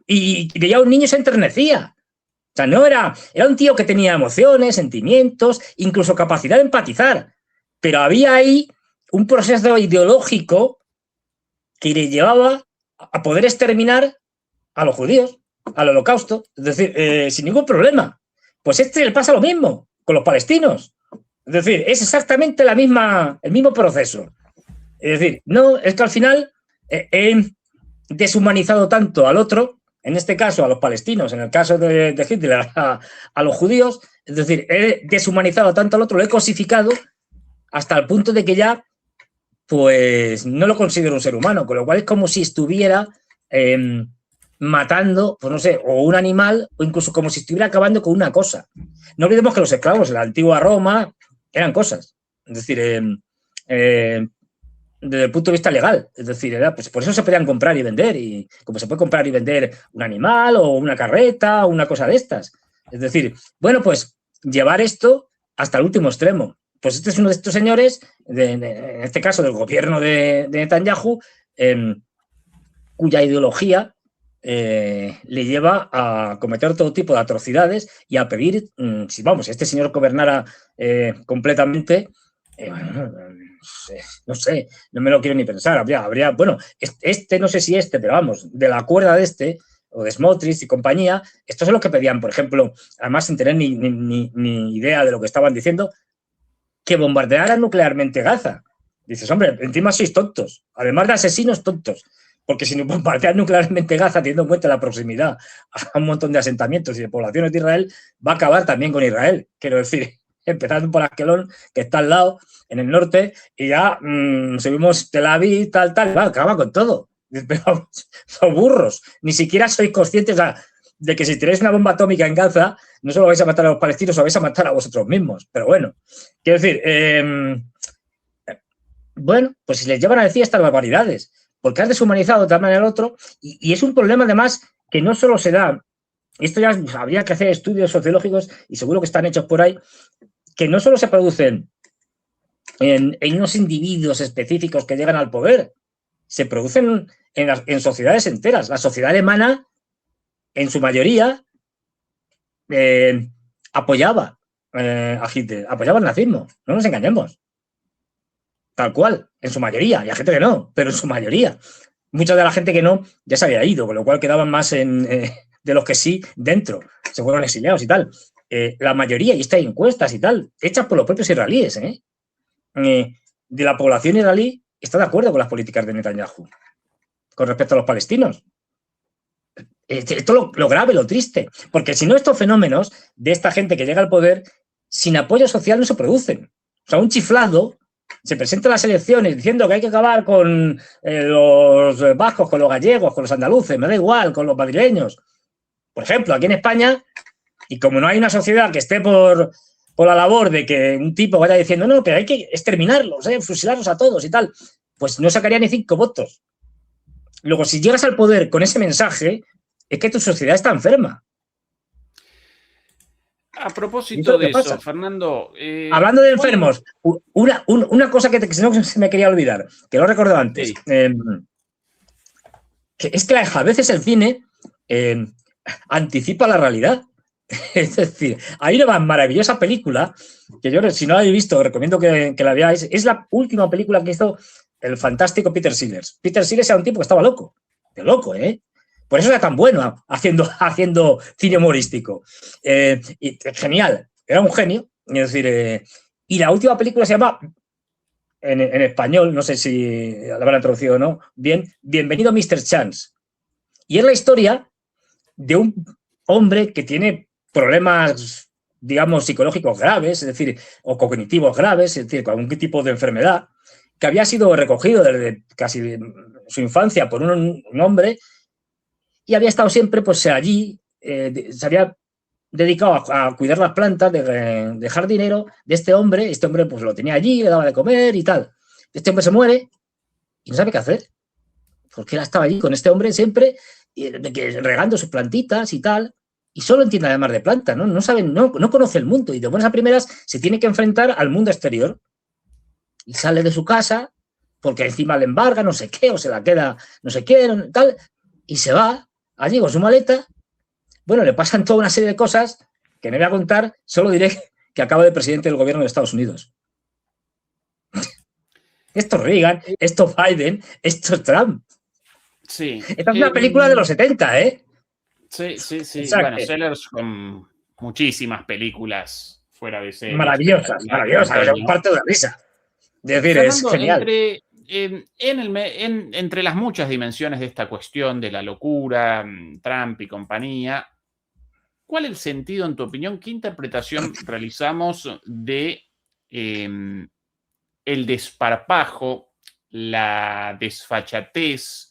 S2: Y veía a un niño y se enternecía. O sea, no era un tío que tenía emociones, sentimientos, incluso capacidad de empatizar. Pero había ahí un proceso ideológico que le llevaba a poder exterminar a los judíos, al holocausto, es decir, sin ningún problema. Pues le pasa lo mismo con los palestinos. Es decir, es exactamente el mismo proceso. Es decir, no, es que al final he deshumanizado tanto al otro, en este caso a los palestinos, en el caso de Hitler a los judíos, es decir, he deshumanizado tanto al otro, lo he cosificado hasta el punto de que ya pues no lo considero un ser humano, con lo cual es como si estuviera matando, pues no sé, o un animal, o incluso como si estuviera acabando con una cosa. No olvidemos que los esclavos en la antigua Roma eran cosas, es decir, desde el punto de vista legal, es decir, pues por eso se podían comprar y vender, y como se puede comprar y vender un animal o una carreta o una cosa de estas. Es decir, bueno, pues llevar esto hasta el último extremo. Pues este es uno de estos señores, en este caso del gobierno de Netanyahu, cuya ideología le lleva a cometer todo tipo de atrocidades y a pedir, si este señor gobernara completamente, no sé, no me lo quiero ni pensar. Bueno, no sé si pero vamos, de la cuerda de o de Smotrich y compañía, esto es lo que pedían, por ejemplo, además sin tener ni idea de lo que estaban diciendo, que bombardearan nuclearmente Gaza. Dices, hombre, encima sois tontos, además de asesinos tontos, porque si bombardean nuclearmente Gaza, teniendo en cuenta la proximidad a un montón de asentamientos y de poblaciones de Israel, va a acabar también con Israel, quiero decir, empezando por Askelón, que está al lado, en el norte, y ya subimos Tel Aviv, tal, va, acaba con todo. Pero vamos, son burros, ni siquiera sois conscientes de que si tenéis una bomba atómica en Gaza, no solo vais a matar a los palestinos, os vais a matar a vosotros mismos. Pero bueno, quiero decir, bueno, pues si les llevan a decir estas barbaridades, porque has deshumanizado de tal manera al otro, y es un problema además que no solo se da, esto ya habría que hacer estudios sociológicos y seguro que están hechos por ahí, que no solo se producen en unos individuos específicos que llegan al poder, se producen en sociedades enteras. La sociedad alemana, en su mayoría, apoyaba a Hitler, apoyaba el nazismo, no nos engañemos. Tal cual, en su mayoría. Y hay gente que no, pero en su mayoría. Mucha de la gente que no ya se había ido, con lo cual quedaban más de los que sí dentro. Se fueron exiliados y tal. La mayoría, y estas encuestas y tal, hechas por los propios israelíes, de la población israelí, está de acuerdo con las políticas de Netanyahu con respecto a los palestinos. Esto lo grave, lo triste, porque si no, estos fenómenos de esta gente que llega al poder, sin apoyo social no se producen. O sea, un chiflado se presenta en las elecciones diciendo que hay que acabar con los vascos, con los gallegos, con los andaluces, me da igual, con los madrileños. Por ejemplo, aquí en España, y como no hay una sociedad que esté por la labor de que un tipo vaya diciendo, no, pero hay que exterminarlos, fusilarlos a todos y tal, pues no sacaría ni 5 votos. Luego, si llegas al poder con ese mensaje, es que tu sociedad está enferma.
S1: A propósito de eso, Fernando...
S2: hablando de enfermos, una cosa que no se me quería olvidar, que lo he recordado antes, sí. Que es que a veces el cine anticipa la realidad. Es decir, hay una maravillosa película que yo, si no la habéis visto, recomiendo que la veáis. Es la última película que hizo el fantástico Peter Sellers. Peter Sellers era un tipo que estaba loco, de loco, Por eso era tan bueno haciendo cine humorístico. Y genial, era un genio. Es decir, y la última película se llama, en español, no sé si la habrán traducido o no, Bienvenido Mr. Chance. Y es la historia de un hombre que tiene problemas, digamos, psicológicos graves, es decir, o cognitivos graves, es decir, con algún tipo de enfermedad, que había sido recogido desde casi su infancia por un hombre y había estado siempre pues allí, se había dedicado a cuidar las plantas de jardinero de este hombre pues lo tenía allí, le daba de comer y tal. Este hombre se muere y no sabe qué hacer, porque él estaba allí con este hombre siempre regando sus plantitas y tal, y solo entiende además de plantas, ¿no? No conoce el mundo y de buenas a primeras se tiene que enfrentar al mundo exterior y sale de su casa porque encima le embarga no sé qué o se la queda no sé qué, tal, y se va allí con su maleta. Bueno, le pasan toda una serie de cosas que no voy a contar, solo diré que acaba de presidente del gobierno de Estados Unidos. Esto es Reagan, esto es Biden, esto es Trump.
S1: Sí.
S2: Esta es una película de los 70,
S1: Sí.
S2: Exacto.
S1: Bueno, Sellers con muchísimas películas fuera de serie.
S2: Maravillosas. Un parto de risa. Es decir,
S1: Fernando,
S2: es genial.
S1: Entre las muchas dimensiones de esta cuestión de la locura, Trump y compañía, ¿cuál es el sentido, en tu opinión? ¿Qué interpretación realizamos de el desparpajo, la desfachatez,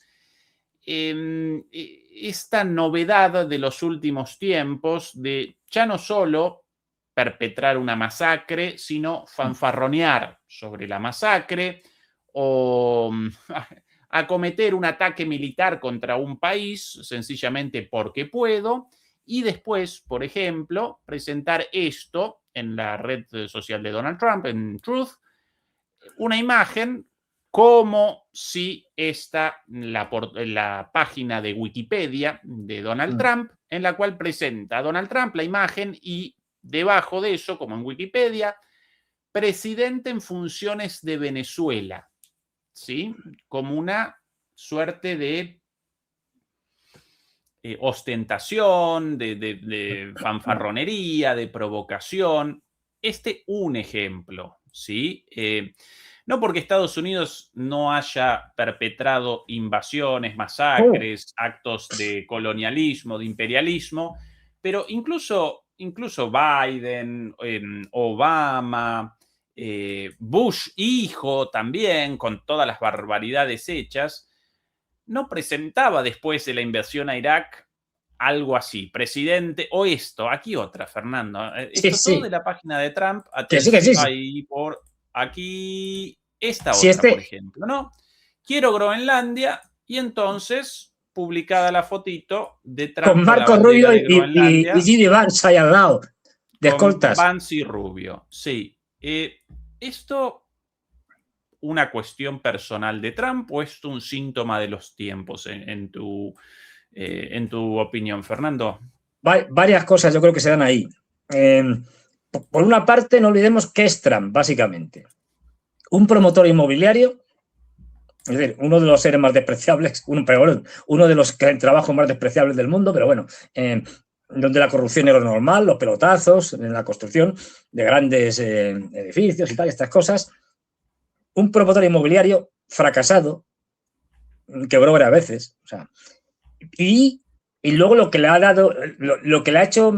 S1: esta novedad de los últimos tiempos de ya no solo perpetrar una masacre, sino fanfarronear sobre la masacre o acometer un ataque militar contra un país sencillamente porque puedo y después, por ejemplo, presentar esto en la red social de Donald Trump, en Truth, una imagen como si la página de Wikipedia de Donald Trump, en la cual presenta a Donald Trump la imagen y debajo de eso, como en Wikipedia, presidente en funciones de Venezuela, ¿sí? Como una suerte de ostentación, de fanfarronería, de provocación. Un ejemplo, ¿sí? No porque Estados Unidos no haya perpetrado invasiones, masacres, actos de colonialismo, de imperialismo, pero incluso Biden, Obama, Bush hijo también, con todas las barbaridades hechas, no presentaba después de la invasión a Irak algo así, presidente, o esto, aquí otra, Fernando. Esto
S2: Sí.
S1: todo de la página de Trump,
S2: Que sí.
S1: ahí por aquí, esta
S2: Sí,
S1: otra, por ejemplo, ¿no? Quiero Groenlandia, y entonces, publicada la fotito de Trump
S2: con
S1: con la
S2: Marco
S1: bandera
S2: Rubio
S1: de
S2: y
S1: Groenlandia,
S2: J.D. Vance ahí al lado, de
S1: con
S2: escoltas.
S1: Vance y Rubio, sí. Esto... ¿Una cuestión personal de Trump o es un síntoma de los tiempos en tu opinión, Fernando?
S2: Varias cosas yo creo que se dan ahí. Por una parte, no olvidemos qué es Trump, básicamente. Un promotor inmobiliario, es decir, uno de los seres más despreciables, uno de los trabajos más despreciables del mundo, pero bueno, donde la corrupción era lo normal, los pelotazos, en la construcción de grandes edificios y tal, estas cosas. Un promotor inmobiliario fracasado, quebró varias veces, o sea, y luego lo que le ha dado, lo que le ha hecho,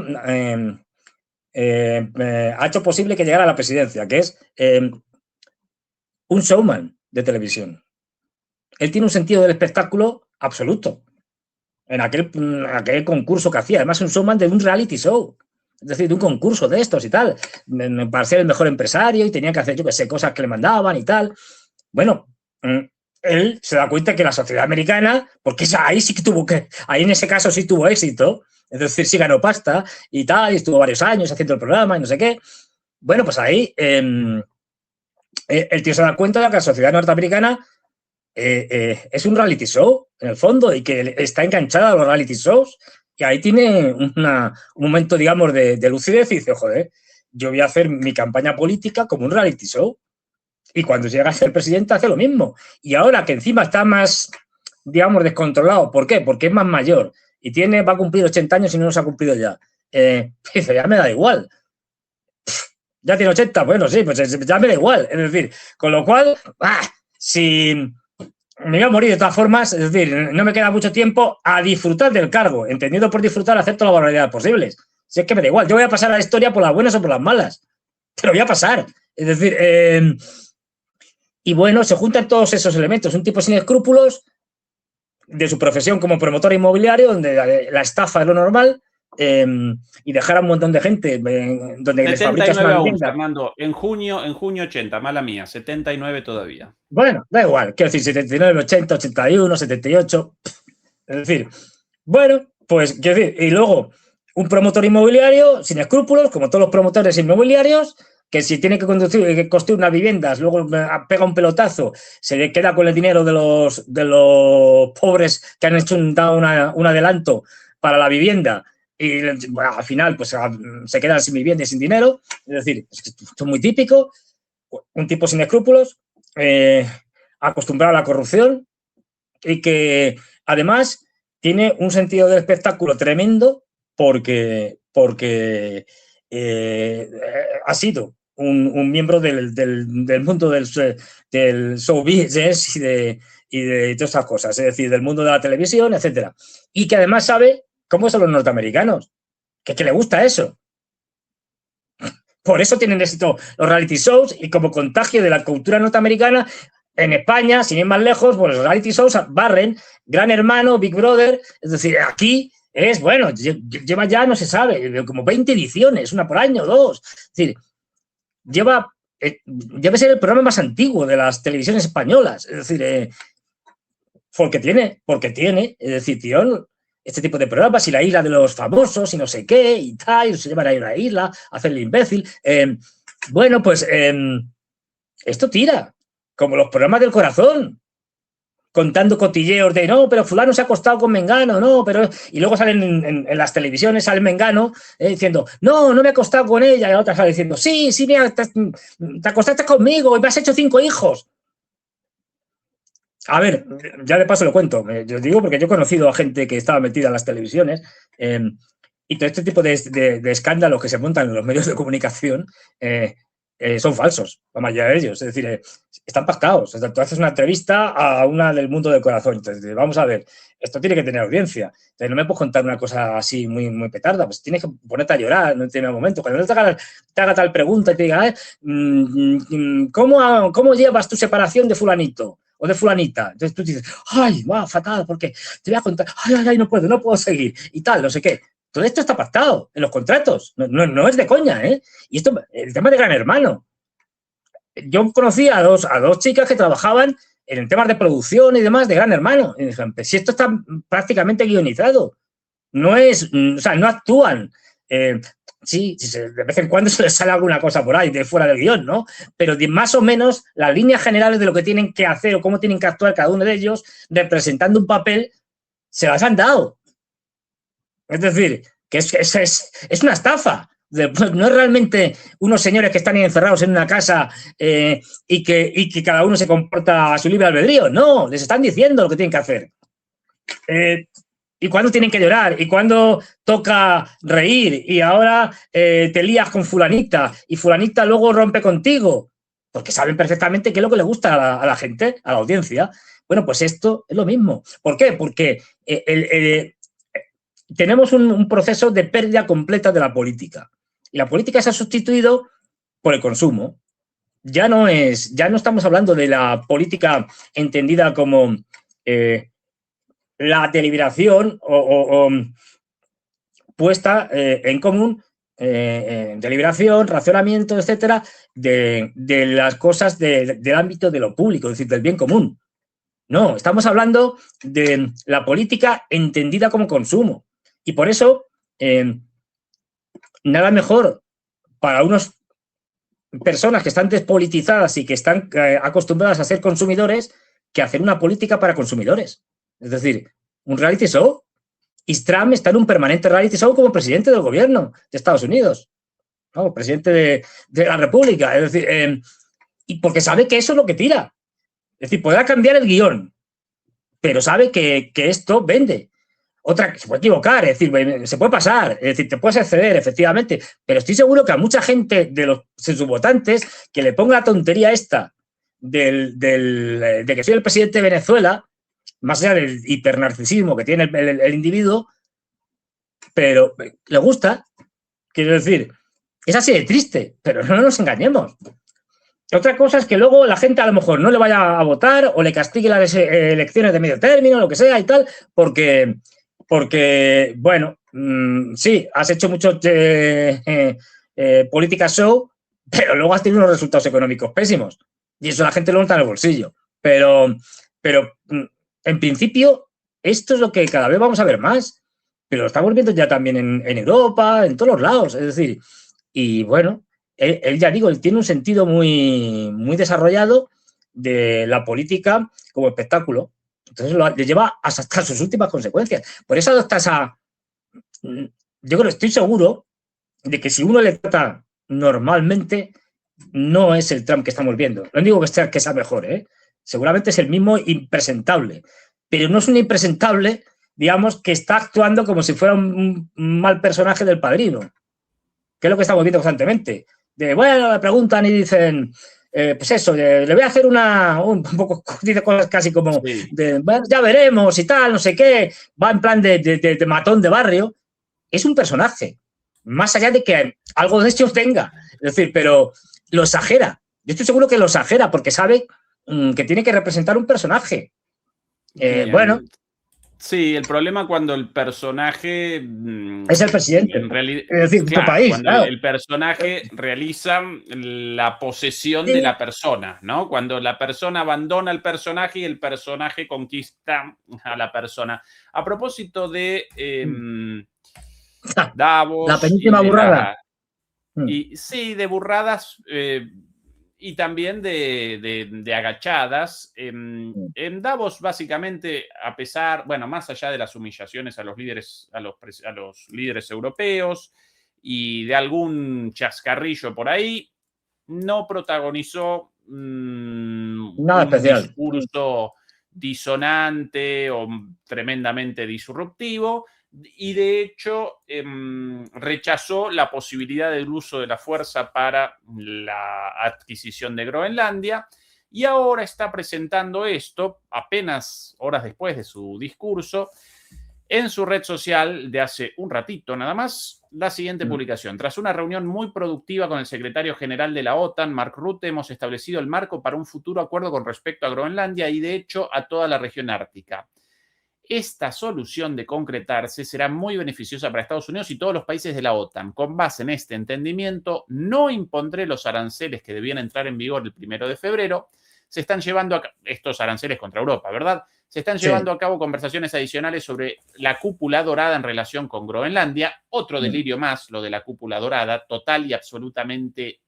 S2: ha hecho posible que llegara a la presidencia, que es un showman de televisión. Él tiene un sentido del espectáculo absoluto en aquel concurso que hacía, además un showman de un reality show. Es decir, de un concurso de estos y tal, para ser el mejor empresario y tenía que hacer, yo qué sé, cosas que le mandaban y tal. Bueno, él se da cuenta que la sociedad americana, porque ahí sí que ahí en ese caso sí tuvo éxito, es decir, sí ganó pasta y tal, y estuvo varios años haciendo el programa y no sé qué. Bueno, pues ahí el tío se da cuenta de que la sociedad norteamericana es un reality show, en el fondo, y que está enganchada a los reality shows. Y ahí tiene un momento, digamos, de lucidez y dice, joder, yo voy a hacer mi campaña política como un reality show. Y cuando llega a ser presidente hace lo mismo. Y ahora que encima está más, digamos, descontrolado. ¿Por qué? Porque es más mayor. Y va a cumplir 80 años y no los ha cumplido ya. Dice, ya me da igual. Ya tiene 80, bueno, sí, pues ya me da igual. Es decir, con lo cual, si me voy a morir de todas formas, es decir, no me queda mucho tiempo a disfrutar del cargo. Entendido por disfrutar, hacer todas las barbaridades posibles. Si es que me da igual, yo voy a pasar a la historia por las buenas o por las malas. Pero voy a pasar. Es decir, y bueno, se juntan todos esos elementos. Un tipo sin escrúpulos, de su profesión como promotor inmobiliario, donde la estafa es lo normal, y dejar a un montón de gente donde les fabricas una vivienda.
S1: Fernando, en junio 80, mala mía, 79 todavía.
S2: Bueno, da igual, quiero decir, 79, 80, 81, 78, es decir, bueno, pues, quiero decir, y luego un promotor inmobiliario sin escrúpulos, como todos los promotores inmobiliarios, que si tiene que construir unas viviendas, luego pega un pelotazo, se queda con el dinero de los pobres que han dado un adelanto para la vivienda y bueno, al final pues se quedan sin vivienda y sin dinero. Es decir, esto es muy típico. Un tipo sin escrúpulos, acostumbrado a la corrupción y que además tiene un sentido del espectáculo tremendo porque ha sido un miembro del mundo del show business y de todas estas cosas, es decir, del mundo de la televisión, etcétera. Y que además sabe cómo son los norteamericanos, que le gusta eso. Por eso tienen éxito los reality shows y como contagio de la cultura norteamericana, en España, sin ir más lejos, pues los reality shows barren Gran Hermano, Big Brother, es decir, aquí es, bueno, lleva ya, no se sabe, como 20 ediciones, una por año, 2. Es decir, debe ser el programa más antiguo de las televisiones españolas. Es decir, porque tiene, es decir, tío, este tipo de programas y la isla de los famosos y no sé qué y tal, y se llevan a ir a la isla a hacer el imbécil. Bueno, pues esto tira, como los programas del corazón, contando cotilleos de no, pero fulano se ha acostado con Mengano, no, pero... Y luego salen en las televisiones, sale Mengano diciendo, no me he acostado con ella, y la otra sale diciendo, sí, mira, te acostaste conmigo y me has hecho 5 hijos. A ver, ya de paso lo cuento, yo digo porque yo he conocido a gente que estaba metida en las televisiones y todo este tipo de escándalos que se montan en los medios de comunicación son falsos, la mayoría de ellos. Es decir, están pactados. Tú haces una entrevista a una del mundo del corazón. Entonces, vamos a ver, esto tiene que tener audiencia. Entonces, no me puedes contar una cosa así muy, muy petarda. Pues tienes que ponerte a llorar, no tiene momento. Cuando te haga tal pregunta y te diga, ¿cómo llevas tu separación de fulanito o de fulanita? Entonces tú dices, ay, va, fatal, porque te voy a contar, ay, no puedo seguir y tal, no sé qué. Todo esto está pactado en los contratos, no es de coña, ¿eh? Y esto, el tema de Gran Hermano. Yo conocí a dos chicas que trabajaban en temas de producción y demás de Gran Hermano. Y dijeron, pues si esto está prácticamente guionizado, no actúan. Sí, de vez en cuando se les sale alguna cosa por ahí de fuera del guión, ¿no? Pero más o menos las líneas generales de lo que tienen que hacer o cómo tienen que actuar cada uno de ellos representando un papel se las han dado. Es decir, que es una estafa. No es realmente unos señores que están encerrados en una casa y que cada uno se comporta a su libre albedrío. No, les están diciendo lo que tienen que hacer. Y cuándo tienen que llorar, y cuándo toca reír, y ahora te lías con fulanita, y fulanita luego rompe contigo, porque saben perfectamente qué es lo que le gusta a la gente, a la audiencia. Bueno, pues esto es lo mismo. ¿Por qué? Porque tenemos un proceso de pérdida completa de la política. Y la política se ha sustituido por el consumo. Ya no estamos hablando de la política entendida como la deliberación o puesta en común, deliberación, racionamiento, etcétera, de las cosas del ámbito de lo público, es decir, del bien común. No, estamos hablando de la política entendida como consumo. Y por eso, nada mejor para unas personas que están despolitizadas y que están acostumbradas a ser consumidores que hacer una política para consumidores. Es decir, un reality show. Y Trump está en un permanente reality show como presidente del gobierno de Estados Unidos, ¿no? Presidente de la República. Es decir, y porque sabe que eso es lo que tira. Es decir, podrá cambiar el guión, pero sabe que esto vende. Otra, se puede equivocar, es decir, se puede pasar, es decir, te puedes exceder, efectivamente, pero estoy seguro que a mucha gente de sus votantes que le ponga la tontería esta de que soy el presidente de Venezuela, más allá del hipernarcisismo que tiene el individuo, pero le gusta. Quiero decir, es así de triste, pero no nos engañemos. Otra cosa es que luego la gente a lo mejor no le vaya a votar o le castigue las elecciones de medio término, lo que sea y tal, porque bueno, sí, has hecho mucho política show, pero luego has tenido unos resultados económicos pésimos. Y eso la gente lo nota en el bolsillo. Pero en principio, esto es lo que cada vez vamos a ver más. Pero lo estamos viendo ya también en Europa, en todos los lados. Es decir, y bueno, él ya digo, él tiene un sentido muy, muy desarrollado de la política como espectáculo. Entonces le lleva hasta sus últimas consecuencias. Por eso adopta yo creo, estoy seguro de que si uno le trata normalmente, no es el Trump que estamos viendo. No digo que sea mejor, ¿eh? Seguramente es el mismo impresentable, pero no es un impresentable, digamos, que está actuando como si fuera un mal personaje del Padrino, que es lo que estamos viendo constantemente. Bueno, le preguntan y dicen, pues eso, le voy a hacer un poco, dice cosas casi como,
S1: sí,
S2: bueno, ya veremos y tal, no sé qué, va en plan de matón de barrio. Es un personaje, más allá de que algo de hecho tenga, es decir, pero lo exagera. Yo estoy seguro que lo exagera porque sabe que tiene que representar un personaje. Bueno.
S1: Sí, el problema cuando el personaje
S2: es el presidente.
S1: En realidad,
S2: es decir,
S1: claro,
S2: tu país.
S1: cuando
S2: claro.
S1: el personaje realiza la posesión de la persona, ¿no? Cuando la persona abandona al personaje y el personaje conquista a la persona. A propósito de Davos.
S2: La penúltima burrada.
S1: Y sí, de burradas. y también de agachadas. En Davos, básicamente, más allá de las humillaciones a los líderes, a los líderes europeos y de algún chascarrillo por ahí, no protagonizó
S2: Nada
S1: un
S2: especial.
S1: discurso disonante o tremendamente disruptivo. Y de hecho rechazó la posibilidad del uso de la fuerza para la adquisición de Groenlandia, y ahora está presentando esto, apenas horas después de su discurso, en su red social de hace un ratito nada más, la siguiente publicación. Tras una reunión muy productiva con el secretario general de la OTAN, Mark Rutte, hemos establecido el marco para un futuro acuerdo con respecto a Groenlandia y, de hecho, a toda la región ártica. Esta solución, de concretarse, será muy beneficiosa para Estados Unidos y todos los países de la OTAN. Con base en este entendimiento, no impondré los aranceles que debían entrar en vigor el 1 de febrero. Se están llevando estos aranceles contra Europa, ¿verdad? Se están llevando a cabo conversaciones adicionales sobre la cúpula dorada en relación con Groenlandia. Otro delirio más, lo de la cúpula dorada, total y absolutamente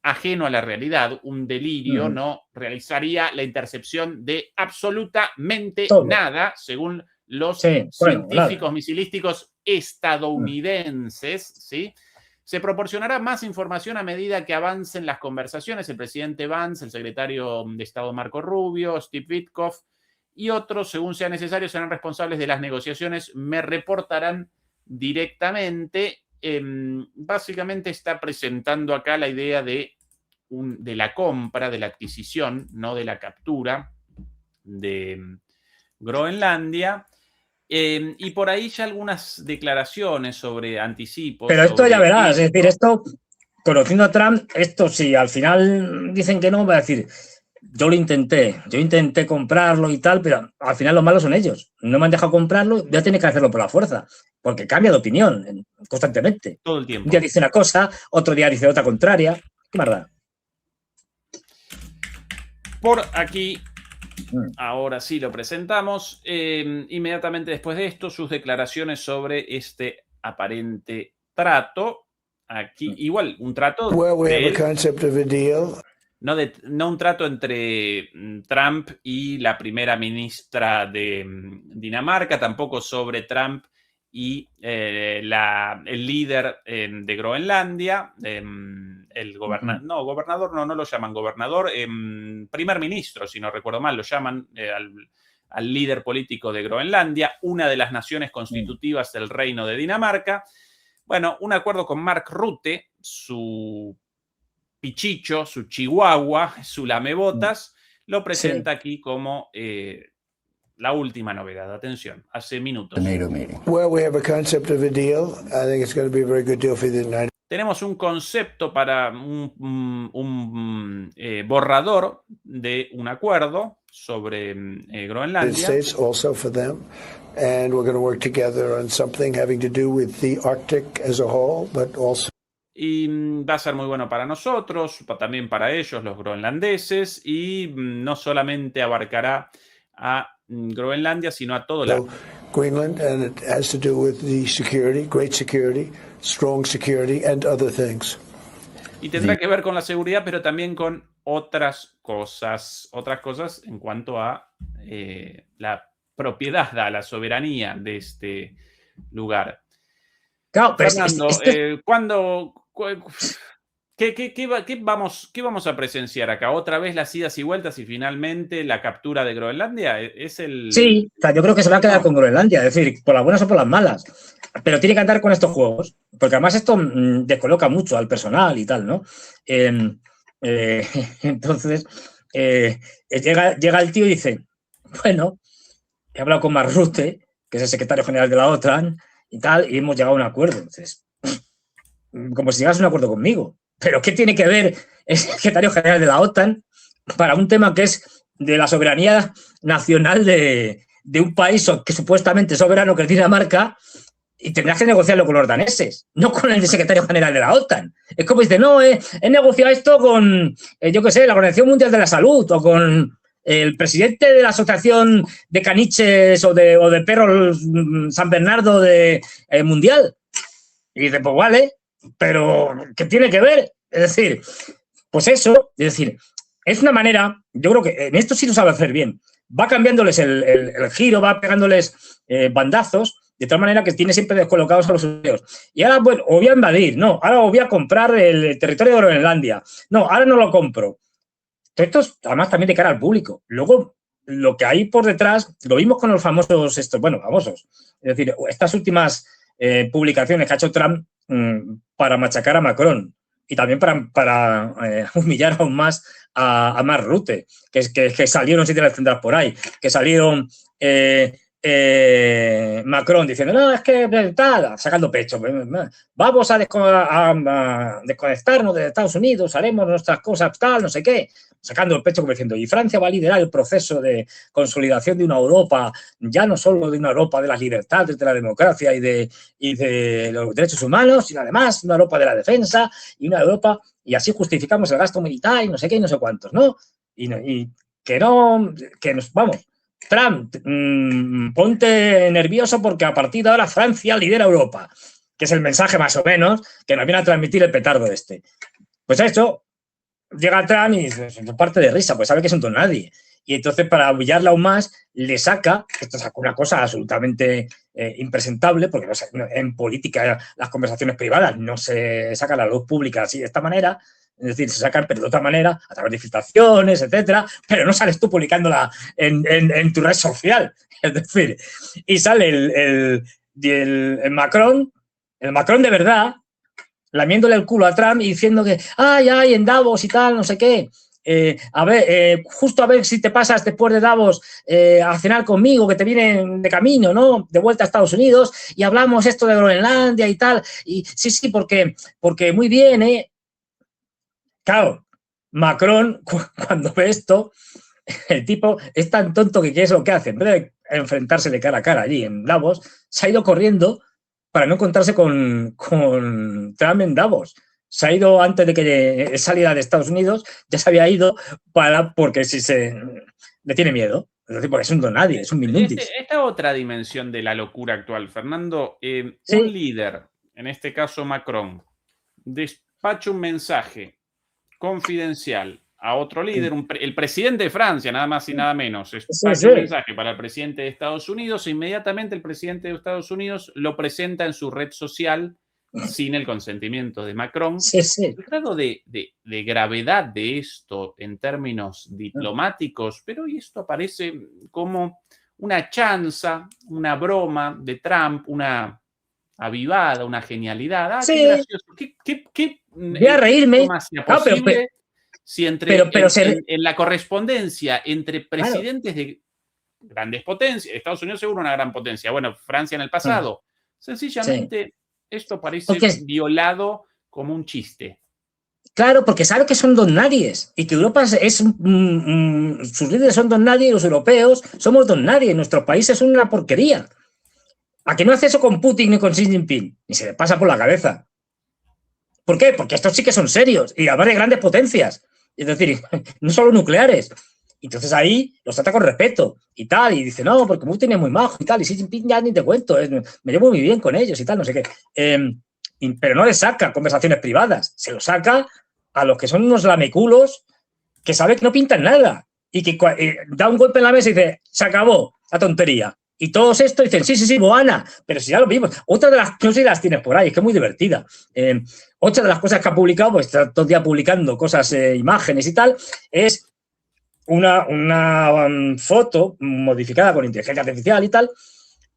S1: ajeno a la realidad, un delirio, ¿no? Realizaría la intercepción de absolutamente nada, según los científicos misilísticos estadounidenses, ¿sí? Se proporcionará más información a medida que avancen las conversaciones. El presidente Vance, el secretario de Estado Marco Rubio, Steve Witkoff y otros, según sea necesario, serán responsables de las negociaciones. Me reportarán directamente. Básicamente está presentando acá la idea de la compra, de la adquisición, no de la captura de Groenlandia. Y por ahí ya algunas declaraciones sobre anticipos.
S2: Pero esto ya verás, es decir, esto, conociendo a Trump, esto si al final dicen que no, va a decir, yo intenté comprarlo y tal, pero al final los malos son ellos. No me han dejado comprarlo, ya tiene que hacerlo por la fuerza, porque cambia de opinión constantemente.
S1: Todo el tiempo.
S2: Un día dice una cosa, otro día dice otra contraria. ¿Qué más da?
S1: Por aquí, ahora sí lo presentamos. Inmediatamente después de esto, sus declaraciones sobre este aparente trato. Aquí, igual, un trato. No un trato entre Trump y la primera ministra de Dinamarca, tampoco sobre Trump y el líder de Groenlandia, gobernador no lo llaman gobernador, primer ministro, si no recuerdo mal, lo llaman al líder político de Groenlandia, una de las naciones constitutivas del Reino de Dinamarca. Bueno, un acuerdo con Mark Rutte, su pichicho, su chihuahua, su lamebotas, lo presenta aquí como la última novedad. Atención, hace minutos. Tenemos un concepto para un borrador de un acuerdo sobre Groenlandia.
S5: And we're going to work together on something having to do with the Arctic as a whole, but also.
S1: Y va a ser muy bueno para nosotros, también para ellos, los groenlandeses, y no solamente abarcará a Groenlandia, sino a todo la
S5: Greenland, and it has to do with the security, great security, strong security, and other things.
S1: Y tendrá que ver con la seguridad, pero también con otras cosas en cuanto a la propiedad, a la soberanía de este lugar.
S2: Claro, pero
S1: Fernando, ¿qué vamos a presenciar acá? ¿Otra vez las idas y vueltas y finalmente la captura de Groenlandia?
S2: Sí, o sea, yo creo que se va a quedar con Groenlandia, es decir, por las buenas o por las malas. Pero tiene que andar con estos juegos, porque además esto descoloca mucho al personal y tal, ¿no? Entonces, llega el tío y dice, bueno, he hablado con Mark Rutte, que es el secretario general de la OTAN y tal, y hemos llegado a un acuerdo. Entonces, como si llegas a un acuerdo conmigo. ¿Pero qué tiene que ver el secretario general de la OTAN para un tema que es de la soberanía nacional de un país que supuestamente es soberano, que es Dinamarca, y tendrás que negociarlo con los daneses, no con el secretario general de la OTAN? Es como dice, no, he negociado esto con, yo qué sé, la Organización Mundial de la Salud o con el presidente de la Asociación de Caniches o de Perros San Bernardo Mundial. Y dice, pues vale, pero ¿qué tiene que ver? Es decir, Pues eso, es decir, es una manera, yo creo que en esto sí lo sabe hacer bien. Va cambiándoles el giro, va pegándoles bandazos, de tal manera que tiene siempre descolocados a los europeos. Y ahora, bueno, o voy a invadir, no, ahora voy a comprar el territorio de Groenlandia. No, ahora no lo compro. Esto es, además, también de cara al público. Luego, lo que hay por detrás, lo vimos con los famosos, famosos. Es decir, estas últimas publicaciones que ha hecho Trump para machacar a Macron y también para humillar aún más a Mark Rutte, que salieron, si te las tendrás por ahí, que salieron Macron diciendo, no, es que tal, sacando pecho, vamos a desconectarnos de Estados Unidos, haremos nuestras cosas, tal, no sé qué, sacando el pecho como diciendo, y Francia va a liderar el proceso de consolidación de una Europa, ya no solo de una Europa de las libertades, de la democracia y de los derechos humanos, sino además una Europa de la defensa y una Europa, y así justificamos el gasto militar y no sé qué y no sé cuántos, ¿no? Y que nos vamos. Trump, ponte nervioso porque a partir de ahora Francia lidera Europa, que es el mensaje más o menos que nos viene a transmitir el petardo este. Pues eso, llega Trump y se parte de risa, pues sabe que es un don nadie. Y entonces, para humillarla aún más, le saca, esto es una cosa absolutamente impresentable, porque en política las conversaciones privadas no se sacan a la luz pública así de esta manera, es decir, se sacan, pero de otra manera, a través de filtraciones, etcétera, pero no sales tú publicándola en tu red social. Es decir, y sale el Macron de verdad, lamiéndole el culo a Trump y diciendo que, ay, en Davos y tal, no sé qué. Justo a ver si te pasas después de Davos a cenar conmigo, que te vienen de camino, ¿no? De vuelta a Estados Unidos y hablamos esto de Groenlandia y tal. Y sí, porque muy bien, ¿eh? Claro, Macron, cuando ve esto, el tipo es tan tonto que ¿qué es lo que hace? En vez de enfrentarse de cara a cara allí en Davos, se ha ido corriendo para no encontrarse con Trump en Davos. Se ha ido antes de que saliera de Estados Unidos, ya se había ido porque le tiene miedo. Es decir, porque es un don nadie, es un minundis.
S1: Esta otra dimensión de la locura actual, Fernando,
S2: Sí.
S1: un líder, en este caso Macron, despacha un mensaje confidencial a otro líder, el presidente de Francia, nada más y nada menos, despacha un mensaje para el presidente de Estados Unidos e inmediatamente el presidente de Estados Unidos lo presenta en su red social sin el consentimiento de Macron. El grado de gravedad de esto en términos diplomáticos, pero hoy esto aparece como una chanza, una broma de Trump, una avivada, una genialidad. Qué gracioso.
S2: Voy a reírme.
S1: Posible si en la correspondencia entre presidentes de grandes potencias, Estados Unidos seguro una gran potencia, bueno, Francia en el pasado, sencillamente esto parece violado como un chiste.
S2: Claro, porque sabe que son don nadies y que Europa sus líderes son don nadie y los europeos somos don nadie. Nuestros países son una porquería. ¿A que no hace eso con Putin ni con Xi Jinping? Ni se le pasa por la cabeza. ¿Por qué? Porque estos sí que son serios y además de grandes potencias. Es decir, no solo nucleares. Entonces ahí los trata con respeto y tal. Y dice, no, porque Putin es muy majo y tal. Y Xi Jinping ya ni te cuento. Me llevo muy bien con ellos y tal, no sé qué. Pero no les saca conversaciones privadas. Se los saca a los que son unos lameculos que sabe que no pintan nada. Y que da un golpe en la mesa y dice, se acabó la tontería. Y todos estos dicen, sí, Boana, pero si ya lo vimos. Otra de las, no sé si las tienes por ahí, es que es muy divertida. Otra de las cosas que ha publicado, pues está todo el día publicando cosas, imágenes y tal, es una foto modificada con inteligencia artificial y tal,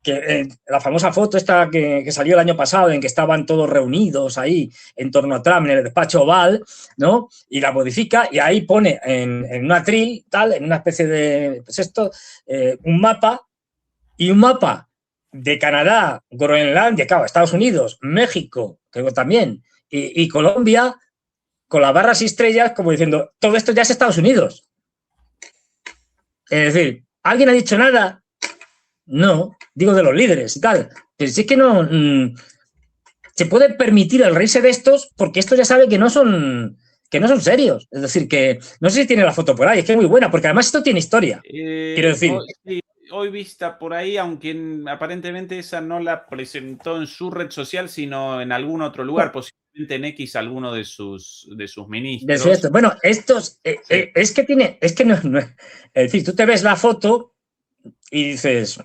S2: que la famosa foto esta que salió el año pasado en que estaban todos reunidos ahí en torno a Trump en el despacho Oval, ¿no? Y la modifica y ahí pone en un atril, tal, en una especie de, pues un mapa, y un mapa de Canadá, Groenlandia, claro, Estados Unidos, México, creo también, y Colombia, con las barras y estrellas, como diciendo, todo esto ya es Estados Unidos. Es decir, ¿alguien ha dicho nada? No, digo de los líderes y tal. Pero sí que no se puede permitir el reírse de estos porque estos ya saben que no son serios. Es decir, que no sé si tiene la foto por ahí, es que es muy buena, porque además esto tiene historia. Quiero decir.
S1: Hoy vista por ahí, aunque aparentemente esa no la presentó en su red social, sino en algún otro lugar, posiblemente en X a alguno de sus
S2: De
S1: ministros.
S2: su esto. Bueno, estos, es que no, es decir, tú te ves la foto y dices,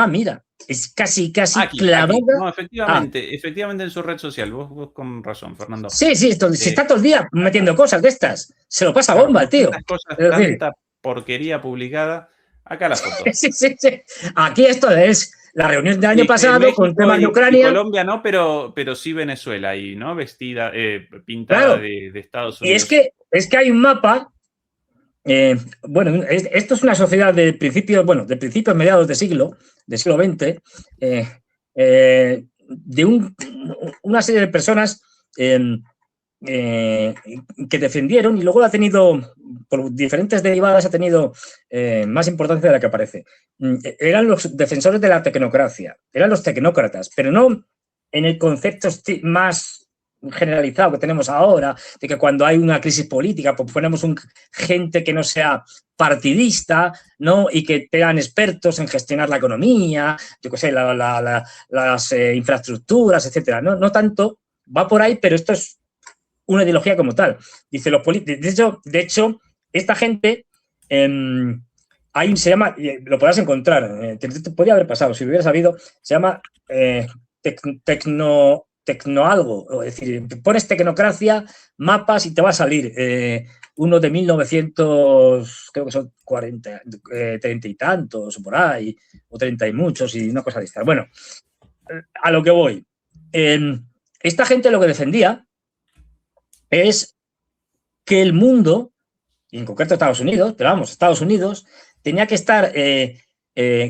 S2: mira, es casi clavada.
S1: No, efectivamente en su red social. Vos con razón, Fernando.
S2: Sí, si está todo el día metiendo cosas de estas. Se lo pasa bomba, tío.
S1: Cosas,
S2: Es decir,
S1: tanta porquería publicada. Acá la foto.
S2: sí. Aquí esto es la reunión del año pasado
S1: México
S2: con temas de Ucrania.
S1: Colombia no, pero sí Venezuela ahí, ¿no? Vestida, pintada
S2: Claro.
S1: de Estados Unidos.
S2: Y es que hay un mapa. Bueno, esto es una sociedad de principios mediados del siglo XX, de una serie de personas que defendieron, y luego ha tenido, por diferentes derivadas, ha tenido más importancia de la que parece. Eran los defensores de la tecnocracia, eran los tecnócratas, pero no en el concepto más generalizado que tenemos ahora, de que cuando hay una crisis política, pues ponemos gente que no sea partidista, ¿no? Y que tengan expertos en gestionar la economía, yo qué sé, las infraestructuras, etcétera. No tanto, va por ahí, pero esto es una ideología como tal. Dice los políticos. De hecho, esta gente se llama, lo podrás encontrar, te podría haber pasado, si lo hubiera sabido, se llama tecnoalgo, es decir, pones tecnocracia, mapas y te va a salir uno de 1900, creo que son 30 y tantos, o por ahí, o 30 y muchos, y una cosa de esta. Bueno, a lo que voy. Esta gente lo que defendía es que el mundo, y en concreto Estados Unidos, pero vamos, Estados Unidos, tenía que estar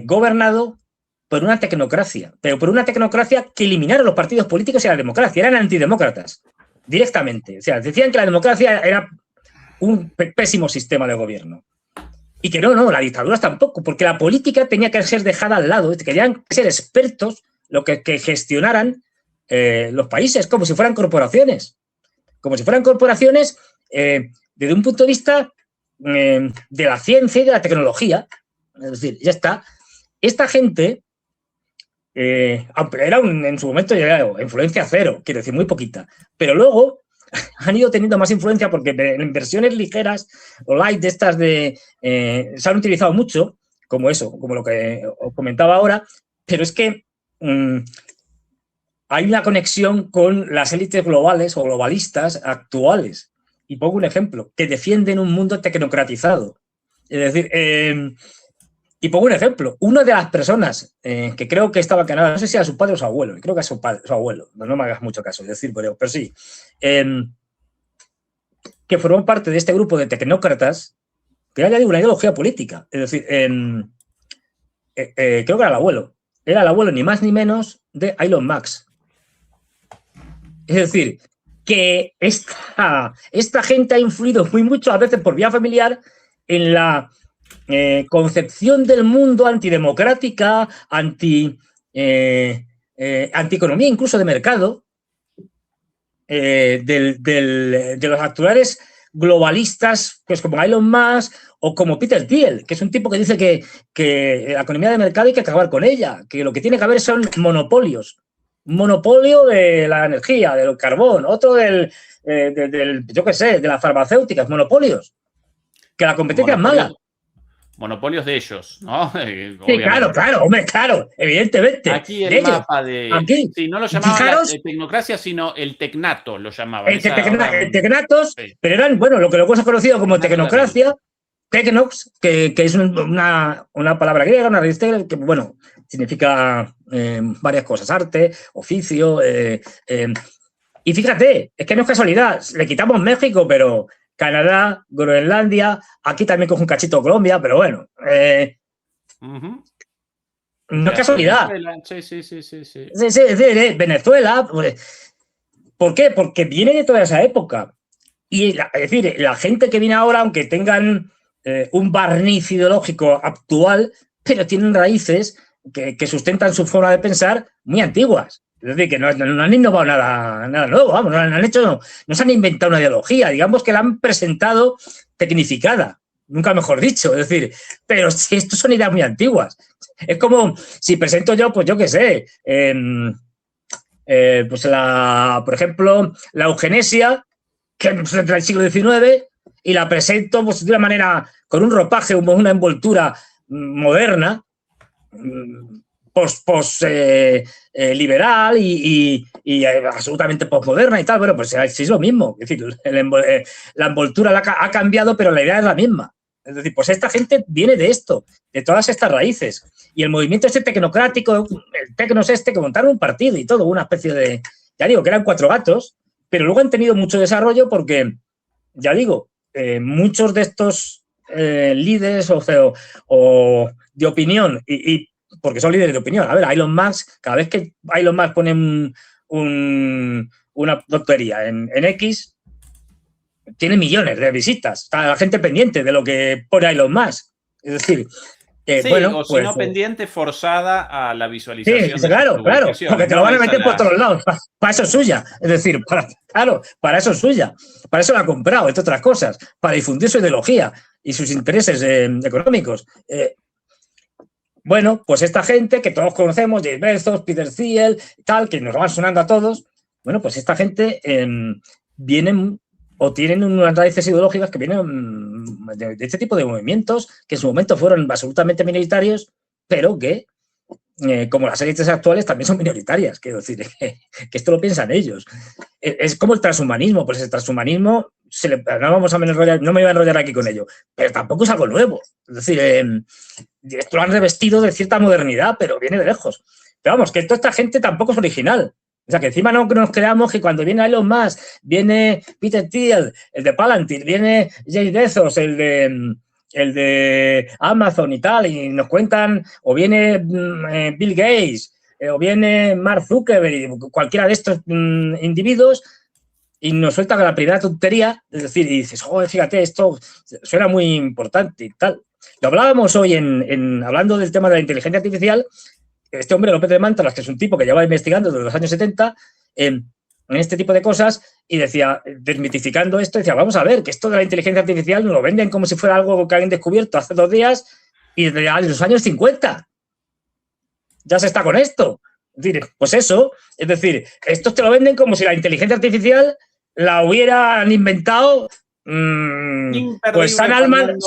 S2: gobernado por una tecnocracia, pero por una tecnocracia que eliminara los partidos políticos y la democracia. Eran antidemócratas, directamente. O sea, decían que la democracia era un pésimo sistema de gobierno. Y que no, las dictaduras tampoco, porque la política tenía que ser dejada al lado. Querían ser expertos, que gestionaran los países, como si fueran corporaciones. Como si fueran corporaciones desde un punto de vista de la ciencia y de la tecnología. Es decir, ya está. Esta gente era en su momento influencia cero, quiero decir, muy poquita. Pero luego han ido teniendo más influencia porque en versiones ligeras o light de estas se han utilizado mucho, como lo que os comentaba ahora, pero es que hay una conexión con las élites globales o globalistas actuales. Y pongo un ejemplo, que defienden un mundo tecnocratizado. Es decir, y pongo un ejemplo, una de las personas que creo que estaba en Canadá, no sé si era su padre o su abuelo, creo que es su abuelo, no me hagas mucho caso, pero sí, que formó parte de este grupo de tecnócratas, que era, ya digo, una ideología política. Es decir, creo que era el abuelo ni más ni menos de Elon Musk. Es decir, que esta gente ha influido muy mucho, a veces por vía familiar, en la concepción del mundo antidemocrática, antieconomía, incluso de mercado, de los actuales globalistas, pues como Elon Musk o como Peter Thiel, que es un tipo que dice que la economía de mercado hay que acabar con ella, que lo que tiene que haber son monopolios. Un monopolio de la energía, del carbón, otro yo qué sé, de las farmacéuticas, monopolios. Que la competencia es mala.
S1: Monopolios de ellos, ¿no?
S2: Sí, claro, evidentemente.
S1: Aquí el mapa de...
S2: Aquí.
S1: Sí, no lo llamaban tecnocracia, sino el tecnato lo llamaban.
S2: El tecnatos, sí. Pero eran, bueno, lo que luego se ha conocido como tecnocracia, tecnox, que es una palabra griega, una raíz griega, que, bueno, significa varias cosas, arte, oficio. Y fíjate, es que no es casualidad, le quitamos México, pero Canadá, Groenlandia, aquí también coge un cachito Colombia, pero bueno. No es casualidad. Sí. Venezuela. ¿Por qué? Porque viene de toda esa época. Y es decir, la gente que viene ahora, aunque tengan un barniz ideológico actual, pero tienen raíces que sustentan su forma de pensar muy antiguas. Es decir, que no han innovado nada nuevo, vamos, no se han inventado una ideología, digamos que la han presentado tecnificada, nunca mejor dicho, es decir, pero si estos son ideas muy antiguas. Es como si presento yo, pues yo qué sé, pues por ejemplo, la eugenesia, que es del siglo XIX, y la presento pues, de una manera, con un ropaje, una envoltura moderna, liberal y absolutamente postmoderna y tal. Bueno, pues sí es lo mismo. Es decir, la envoltura ha cambiado, pero la idea es la misma. Es decir, pues esta gente viene de esto, de todas estas raíces. Y el movimiento este tecnocrático, el tecnos que montaron un partido y todo, una especie de, ya digo, que eran 4 gatos, pero luego han tenido mucho desarrollo porque, ya digo, muchos de estos líderes o de opinión, y porque son líderes de opinión. A ver, Elon Musk, cada vez que Elon Musk pone una tontería en X, tiene millones de visitas. Está la gente pendiente de lo que pone Elon Musk. Es decir,
S1: sí,
S2: bueno,
S1: o si no, pendiente forzada a la visualización.
S2: Sí, claro, porque te lo van a meter por todos lados. Para eso es suya. Es decir, para eso es suya. Para eso la ha comprado, entre otras cosas. Para difundir su ideología y sus intereses económicos. Bueno, pues esta gente que todos conocemos, Jeff Bezos, Peter Thiel, tal, que nos van sonando a todos, bueno, pues esta gente vienen o tienen unas raíces ideológicas que vienen de este tipo de movimientos que en su momento fueron absolutamente minoritarios, pero que, como las élites actuales, también son minoritarias. Quiero decir, que esto lo piensan ellos. Es como el transhumanismo. Pues el transhumanismo, no me voy a enrollar aquí con ello, pero tampoco es algo nuevo. Es decir, esto lo han revestido de cierta modernidad, pero viene de lejos. Pero vamos, que toda esta gente tampoco es original. O sea, que encima no nos creamos que cuando viene Elon Musk, viene Peter Thiel, el de Palantir, viene Jeff Bezos, el de Amazon y tal, y nos cuentan, o viene Bill Gates, o viene Mark Zuckerberg, cualquiera de estos individuos, y nos sueltan la primera tontería, es decir, y dices, joder, fíjate, esto suena muy importante y tal. Lo hablábamos hoy hablando del tema de la inteligencia artificial. Este hombre, López de Mantaras, que es un tipo que lleva investigando desde los años 70 en este tipo de cosas, y decía, desmitificando esto, decía, vamos a ver, que esto de la inteligencia artificial nos lo venden como si fuera algo que habían descubierto hace 2 días y desde los años 50 ya se está con esto. Es decir, pues eso, es decir, estos te lo venden como si la inteligencia artificial la hubieran inventado pues Sam Altman,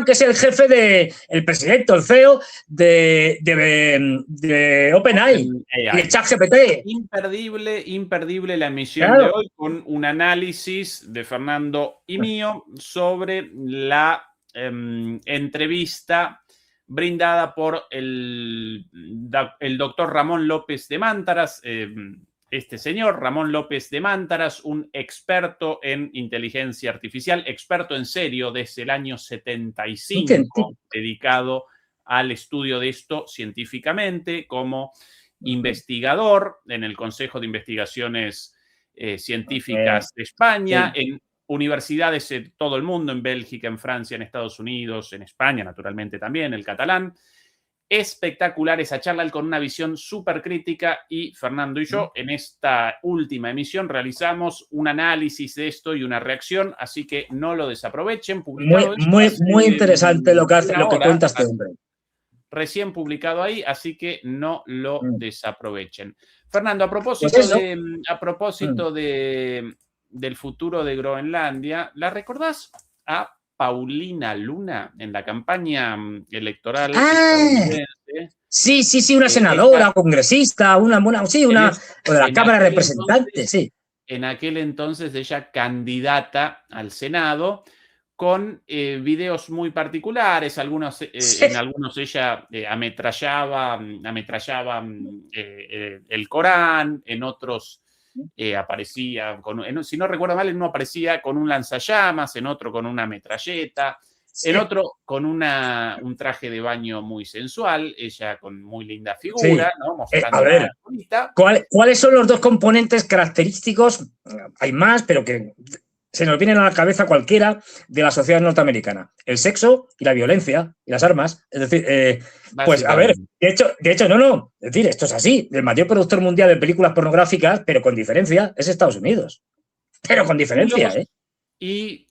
S2: que es el jefe el presidente, el CEO de OpenAI y de ChatGPT.
S1: Imperdible la emisión de hoy con un análisis de Fernando y mío sobre la entrevista brindada por el doctor Ramón López de Mántaras. Este señor, Ramón López de Mántaras, un experto en inteligencia artificial, experto en serio desde el año 75, dedicado al estudio de esto científicamente como investigador en el Consejo de Investigaciones Científicas de España, en universidades en todo el mundo, en Bélgica, en Francia, en Estados Unidos, en España, naturalmente también, el catalán. Espectacular esa charla con una visión súper crítica, y Fernando y yo en esta última emisión realizamos un análisis de esto y una reacción, así que no lo desaprovechen.
S2: Muy interesante lo que cuenta este hombre.
S1: Recién publicado ahí, así que no lo desaprovechen. Fernando, a propósito del futuro de Groenlandia, ¿la recordás a Paulina Luna en la campaña electoral estadounidense?
S2: Sí, una senadora, congresista, una de la Cámara de Representantes, sí.
S1: En aquel entonces ella candidata al Senado con videos muy particulares, en algunos ella ametrallaba el Corán, en otros aparecía, si no recuerdo mal, en uno aparecía con un lanzallamas, en otro con una metralleta, en otro con un traje de baño muy sensual, ella con muy linda figura, ¿no?
S2: A ver, ¿cuáles son los 2 componentes característicos? Hay más, pero que se nos vienen a la cabeza cualquiera de la sociedad norteamericana: el sexo y la violencia y las armas. Es decir, pues a ver, de hecho, no. Es decir, esto es así. El mayor productor mundial de películas pornográficas, pero con diferencia, es Estados Unidos. Pero con diferencia,
S1: Y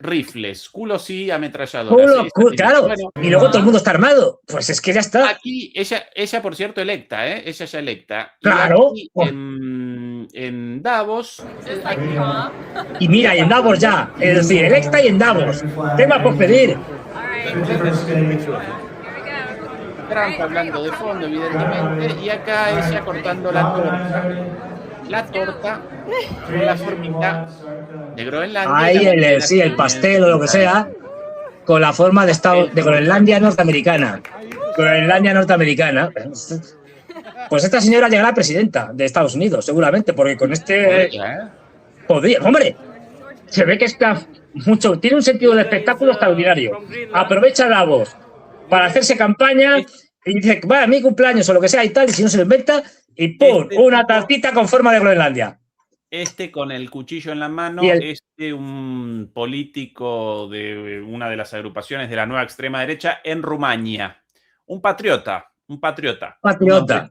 S1: rifles, culos sí, ametralladoras.
S2: Culo,
S1: Sí,
S2: culo, claro.
S1: bueno,
S2: Y luego todo el mundo está armado. Pues es que ya está.
S1: aquí, ella por cierto, electa, ¿eh? Ella ya electa.
S2: Claro.
S1: Y aquí en Davos.
S2: Y mira, y en Davos ya. Es decir, electa y en Davos. Tema por pedir.
S1: Trump hablando de fondo, evidentemente, y acá ella cortando la torta con la formita de Groenlandia.
S2: Ahí sí, el pastel o lo que sea, con la forma de estado de Groenlandia norteamericana. Groenlandia norteamericana. Pues esta señora llegará presidenta de Estados Unidos, seguramente, porque con este podría, hombre, se ve que está mucho, tiene un sentido del espectáculo extraordinario. Aprovecha Davos para hacerse campaña y dice, va, mi cumpleaños o lo que sea y tal, y si no se lo inventa, y ¡pum! Una tartita con forma de Groenlandia.
S1: Con el cuchillo en la mano, un político de una de las agrupaciones de la nueva extrema derecha en Rumania. Un patriota.
S2: Patriota.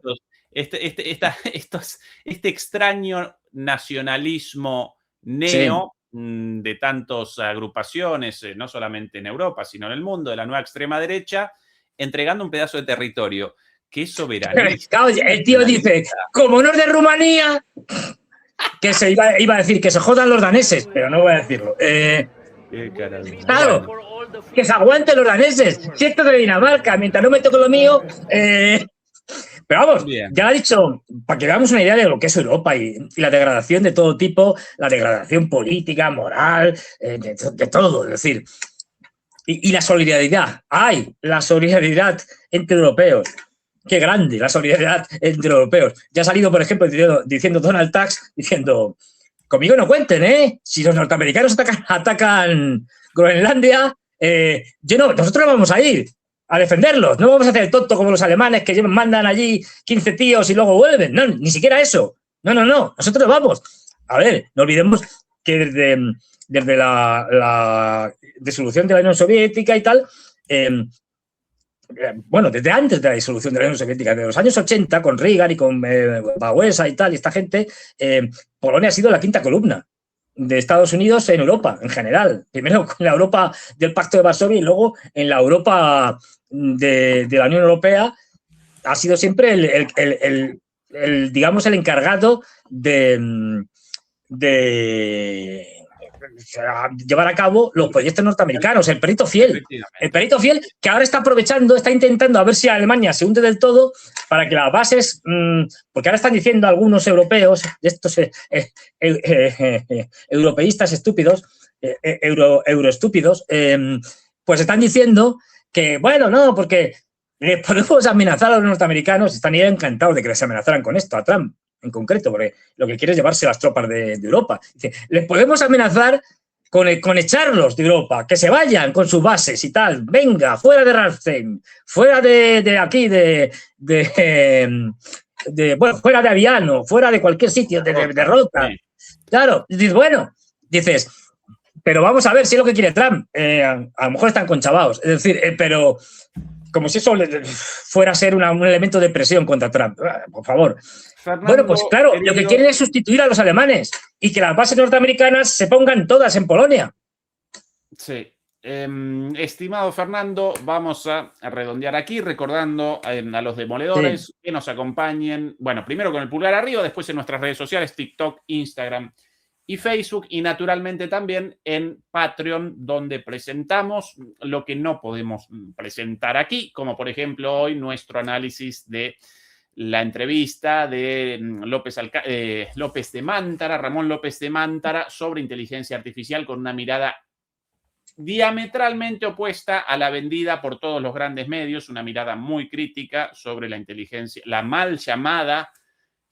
S1: Este extraño nacionalismo neo de tantas agrupaciones, no solamente en Europa, sino en el mundo, de la nueva extrema derecha, entregando un pedazo de territorio. ¡Qué soberanía!
S2: El tío dice, como no es de Rumanía, que se iba a decir que se jodan los daneses, pero no voy a decirlo. Claro, que se aguanten los daneses. Si esto es de Dinamarca, mientras no me toque lo mío. Pero vamos, ya lo ha dicho, para que veamos una idea de lo que es Europa y la degradación de todo tipo, la degradación política, moral, de todo, es decir. Y la solidaridad. ¡Ay! La solidaridad entre europeos. ¡Qué grande la solidaridad entre europeos! Ya ha salido, por ejemplo, diciendo Donald Tusk, diciendo, conmigo no cuenten, ¿eh? Si los norteamericanos atacan Groenlandia, nosotros no vamos a ir a defenderlos. No vamos a hacer el tonto como los alemanes que mandan allí 15 tíos y luego vuelven. No, ni siquiera eso. No. Nosotros vamos. A ver, no olvidemos que desde la disolución de la Unión Soviética y tal, bueno, desde antes de la disolución de la Unión Soviética, de los años 80, con Reagan y con Wałęsa y tal, y esta gente, Polonia ha sido la quinta columna de Estados Unidos en Europa, en general. Primero con la Europa del Pacto de Varsovia y luego en la Europa de la Unión Europea. Ha sido siempre digamos, el encargado de llevar a cabo los proyectos norteamericanos, el perito fiel que ahora está intentando a ver si Alemania se hunde del todo para que las bases, porque ahora están diciendo algunos europeos, estos europeístas estúpidos, euroestúpidos, pues están diciendo que, bueno, no, porque podemos amenazar a los norteamericanos, están encantados de que les amenazaran con esto, a Trump en concreto, porque lo que quiere es llevarse las tropas de Europa. Dice, les podemos amenazar con echarlos de Europa, que se vayan con sus bases y tal. Venga, fuera de Ramstein, fuera de aquí, bueno, fuera de Aviano, fuera de cualquier sitio, de Rota. Claro, dices, pero vamos a ver si es lo que quiere Trump. A lo mejor están conchavados. Es decir, pero como si eso fuera a ser un elemento de presión contra Trump. Por favor. Fernando, bueno, pues claro, lo que quieren es sustituir a los alemanes y que las bases norteamericanas se pongan todas en Polonia.
S1: Sí. Estimado Fernando, vamos a redondear aquí recordando a los demoledores que nos acompañen, bueno, primero con el pulgar arriba, después en nuestras redes sociales, TikTok, Instagram y Facebook, y naturalmente también en Patreon, donde presentamos lo que no podemos presentar aquí, como por ejemplo hoy nuestro análisis de la entrevista de Ramón López de Mántara, sobre inteligencia artificial, con una mirada diametralmente opuesta a la vendida por todos los grandes medios, una mirada muy crítica sobre la inteligencia, la mal llamada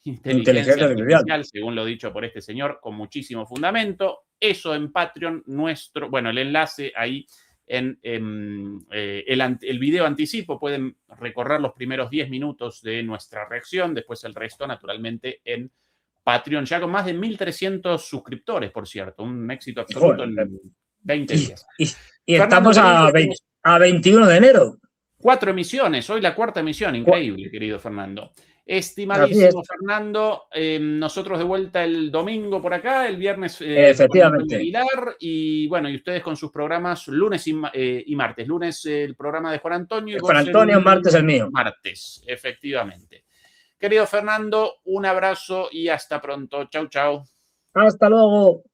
S1: inteligencia artificial, según lo dicho por este señor, con muchísimo fundamento. Eso en Patreon, el enlace ahí en el video anticipo, pueden recorrer los primeros 10 minutos de nuestra reacción, después el resto naturalmente en Patreon, ya con más de 1.300 suscriptores, por cierto, un éxito absoluto en 20 días.
S2: Y estamos a 21 de enero.
S1: 4 emisiones, hoy la 4ª emisión, increíble, querido Fernando. Estimadísimo Fernando, nosotros de vuelta el domingo por acá, el viernes
S2: Efectivamente.
S1: con Aguilar, y bueno, y ustedes con sus programas lunes y martes. Lunes el programa de Juan Antonio y
S2: Juan
S1: vos
S2: Antonio, martes el mío.
S1: Martes, efectivamente. Querido Fernando, un abrazo y hasta pronto. Chau, chau.
S2: Hasta luego.